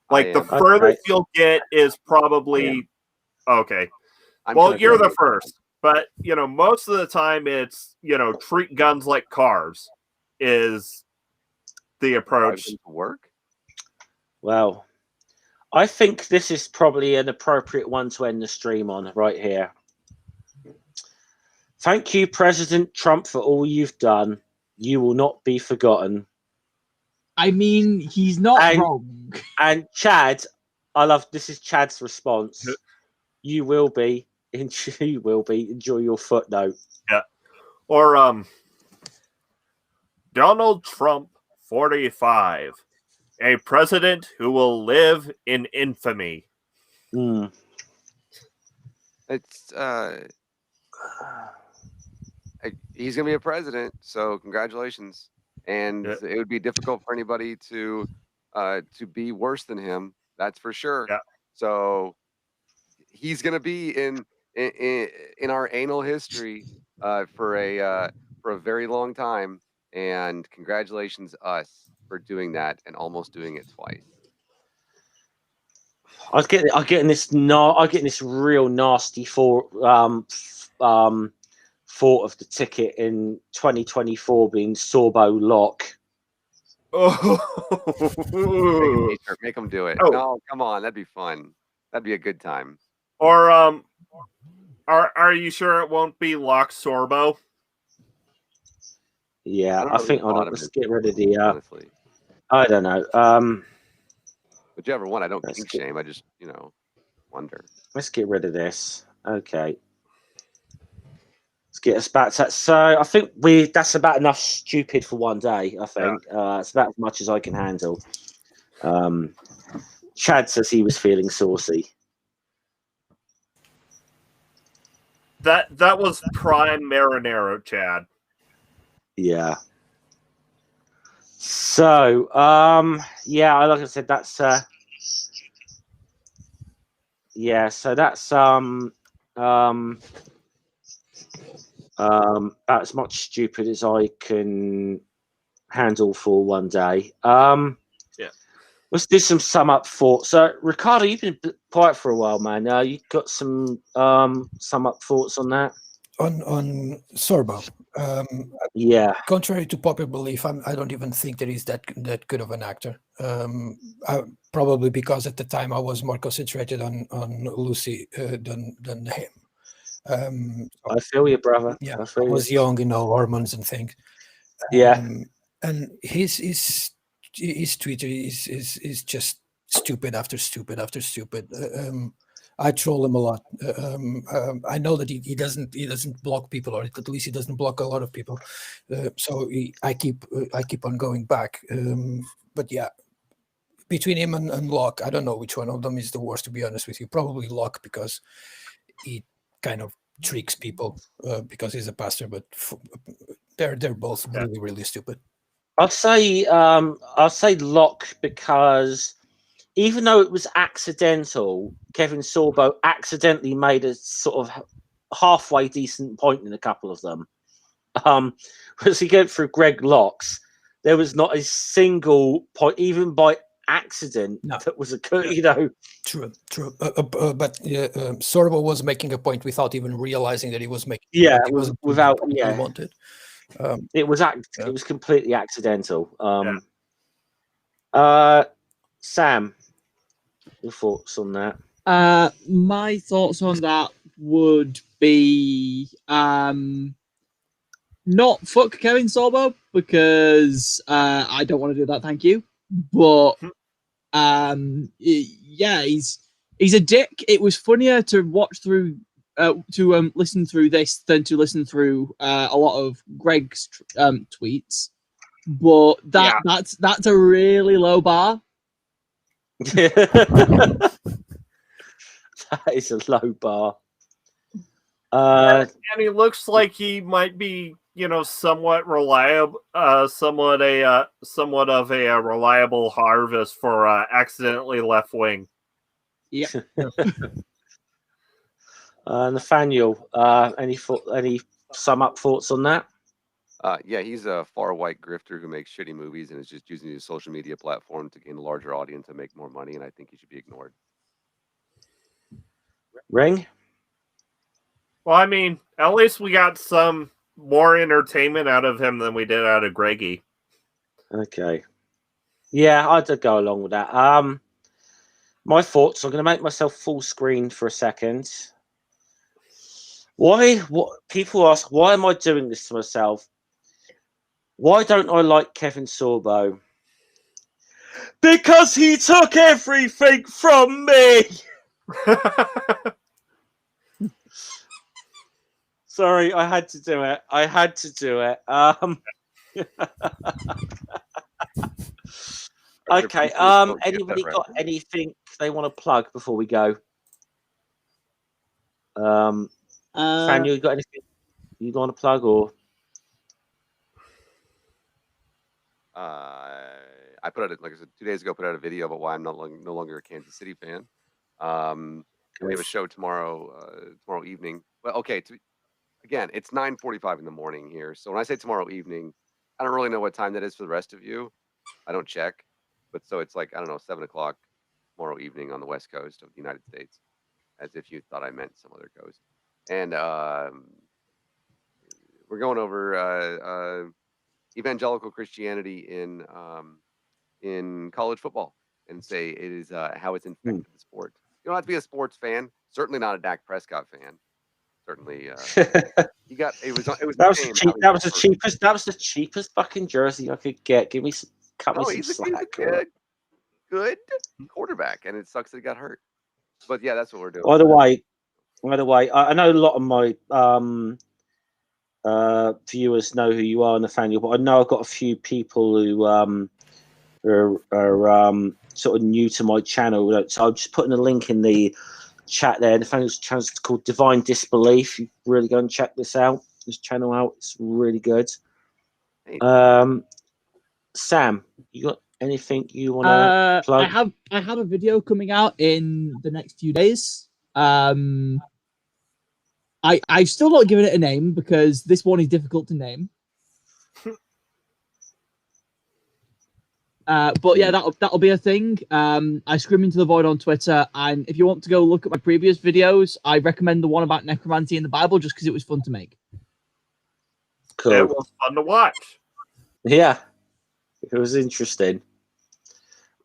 Like the furthest you'll get is probably okay. Well, you're the first, but most of the time it's treat guns like cars is the approach. Work. Well, I think this is probably an appropriate one to end the stream on right here. Thank you, President Trump, for all you've done. You will not be forgotten. I mean, he's not wrong. And Chad, this is Chad's response. You will be. Enjoy your footnote. Yeah. Or Donald Trump, 45. A president who will live in infamy. It's he's gonna be a president, so congratulations. And it would be difficult for anybody to be worse than him. That's for sure. Yeah. So he's gonna be in our anal history for a very long time. And congratulations us for doing that and almost doing it twice. I get in this real nasty thought of the ticket in 2024 being Sorbo lock. Oh, make them do it. Oh. No, come on, that'd be fun. That'd be a good time. Or are you sure it won't be lock Sorbo? Yeah, I think let's get rid of the. Honestly, I don't know. Whichever one, I don't kink shame. I just wonder. Let's get rid of this. Okay. Let's get us back to that. So I think that's about enough stupid for one day. I think it's about as much as I can handle. Chad says he was feeling saucy. That was prime marinero, Chad. Yeah. So, like I said, that's so that's about as much stupid as I can handle for one day. Let's do some sum up thoughts. So, Ricardo, you've been quiet for a while, man. You got some sum up thoughts on that? On Sorbo. Contrary to popular belief, I don't even think that he's that good of an actor. Probably because at the time I was more concentrated on Lucy than him. I feel you, brother. Yeah, I was young, hormones and things. And his Twitter is just stupid after stupid after stupid. I troll him a lot. I know that he doesn't block people, or at least he doesn't block a lot of people. So I keep on going back. But yeah, between him and Locke, I don't know which one of them is the worst, to be honest with you. Probably Locke, because he kind of tricks people because he's a pastor. But they're both really, really stupid. I'll say Locke because even though it was accidental, Kevin Sorbo accidentally made a sort of halfway decent point in a couple of them. As he went through Greg Locke's, there was not a single point, even by accident, that was occurred. True. But Sorbo was making a point without even realizing that he was making. It was without. Wanted. It was It was completely accidental. Sam, your thoughts on that? My thoughts on that would be not fuck Kevin Sorbo because I don't want to do that. Thank you, but yeah, he's a dick. It was funnier to watch through to listen through this than to listen through a lot of Greg's tweets. But that's a really low bar. That is a low bar. And he looks like he might be, somewhat reliable, somewhat of a reliable harvest for accidentally left wing. Yeah. Nathaniel, any sum up thoughts on that? Yeah, he's a far white grifter who makes shitty movies and is just using his social media platform to gain a larger audience and make more money, and I think he should be ignored. Ring? Well, I mean, at least we got some more entertainment out of him than we did out of Greggy. Okay. Yeah, I'd go along with that. My thoughts, I'm going to make myself full screen for a second. People ask, why am I doing this to myself? Why don't I like Kevin Sorbo? Because he took everything from me! Sorry, I had to do it. Okay, anybody got anything they want to plug before we go? Nathaniel, you got anything you want to plug, or? I put out, like I said, 2 days ago, put out a video about why I'm no longer a Kansas City fan. We have a show tomorrow evening. Well, okay, again, it's 9:45 in the morning here. So when I say tomorrow evening, I don't really know what time that is for the rest of you. I don't check. But so it's like, I don't know, 7 o'clock tomorrow evening on the West Coast of the United States, as if you thought I meant some other coast. And we're going over evangelical Christianity in college football, and say it is how it's infected the sport. You don't have to be a sports fan. Certainly not a Dak Prescott fan. Certainly, you got it was that was the cheapest fucking jersey I could get. Give me some, he's slack. a good quarterback, and it sucks that he got hurt. But yeah, that's what we're doing. By the way, I know a lot of my viewers know who you are, Nathaniel, but I know I've got a few people who are sort of new to my channel. So I'm just putting a link in the chat there. Nathaniel's channel is called Divine Disbelief. You really go and check this channel out. It's really good. Hey. Sam, you got anything you want to plug? I have a video coming out in the next few days. I've still not given it a name because this one is difficult to name. But yeah, that'll be a thing. I scream into the void on Twitter, and if you want to go look at my previous videos, I recommend the one about necromancy in the Bible just because it was fun to make. Cool. It was fun to watch. Yeah, it was interesting.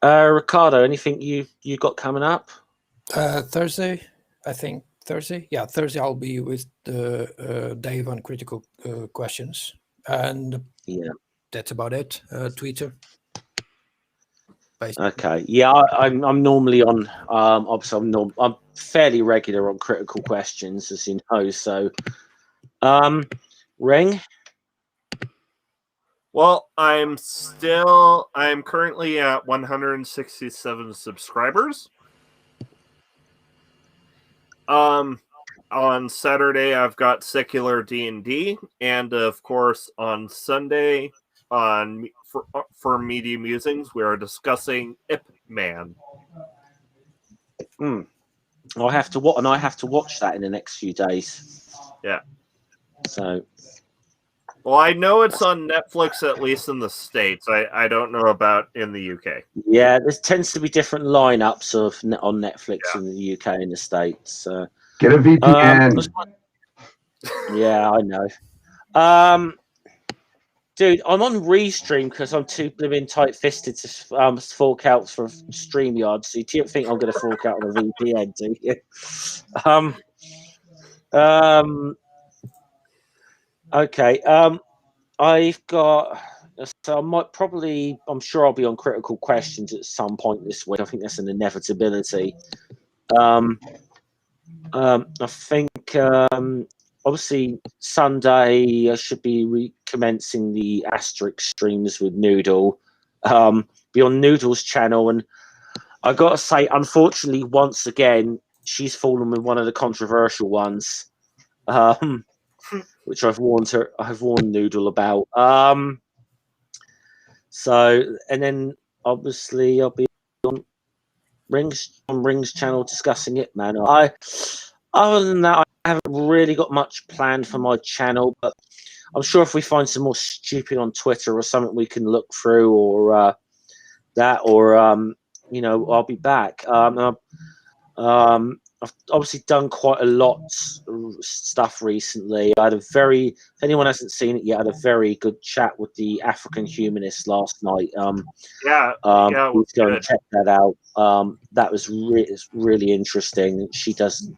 Ricardo, anything you got coming up? Thursday, I think. Thursday, yeah, Thursday I'll be with Dave on critical questions, and yeah, that's about it. Twitter. Basically. Okay, yeah, I'm normally on. Obviously, I'm fairly regular on critical questions, as you know. So, Ring. Well, I'm currently at 167 subscribers. On Saturday I've got secular D&D, and of course on Sunday for Media Musings we are discussing Ip Man. I have to watch that in the next few days. Yeah. So. Well, I know it's on Netflix, at least in the States. I don't know about in the UK. Yeah, there tends to be different lineups on Netflix in the UK and the States. Get a VPN. Yeah, I know. Dude, I'm on Restream because I'm too blooming tight-fisted to fork out for StreamYard. So you don't think I'm going to fork out on a VPN, do you? Okay. I've got. So I might probably. I'm sure I'll be on Critical Questions at some point this week. I think that's an inevitability. I think obviously Sunday I should be recommencing the Asterix streams with Noodle. Be on Noodle's channel, and I gotta say, unfortunately, once again, she's fallen with one of the controversial ones, which I've warned Noodle about. So, and then obviously I'll be on Ring's channel discussing it, man. Other than that, I haven't really got much planned for my channel, but I'm sure if we find some more stupid on Twitter or something we can look through, or you know, I'll be back. I've obviously done quite a lot of stuff recently. I had if anyone hasn't seen it yet, I had a very good chat with the African humanist last night. Please go and check that out. That was really interesting. She does,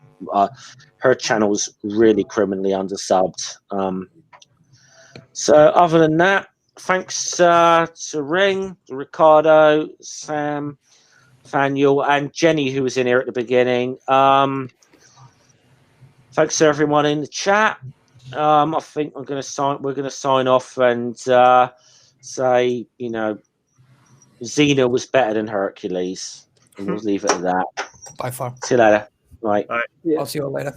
her channel's really criminally undersubbed. So other than that, thanks to Ring, Ricardo, Sam, Faniel, and Jenny, who was in here at the beginning. Thanks to everyone in the chat. I think we're going to sign off and say, you know, Xena was better than Hercules. And we'll leave it at that. By far. See you later. Right. All right. Yeah. I'll see you all later.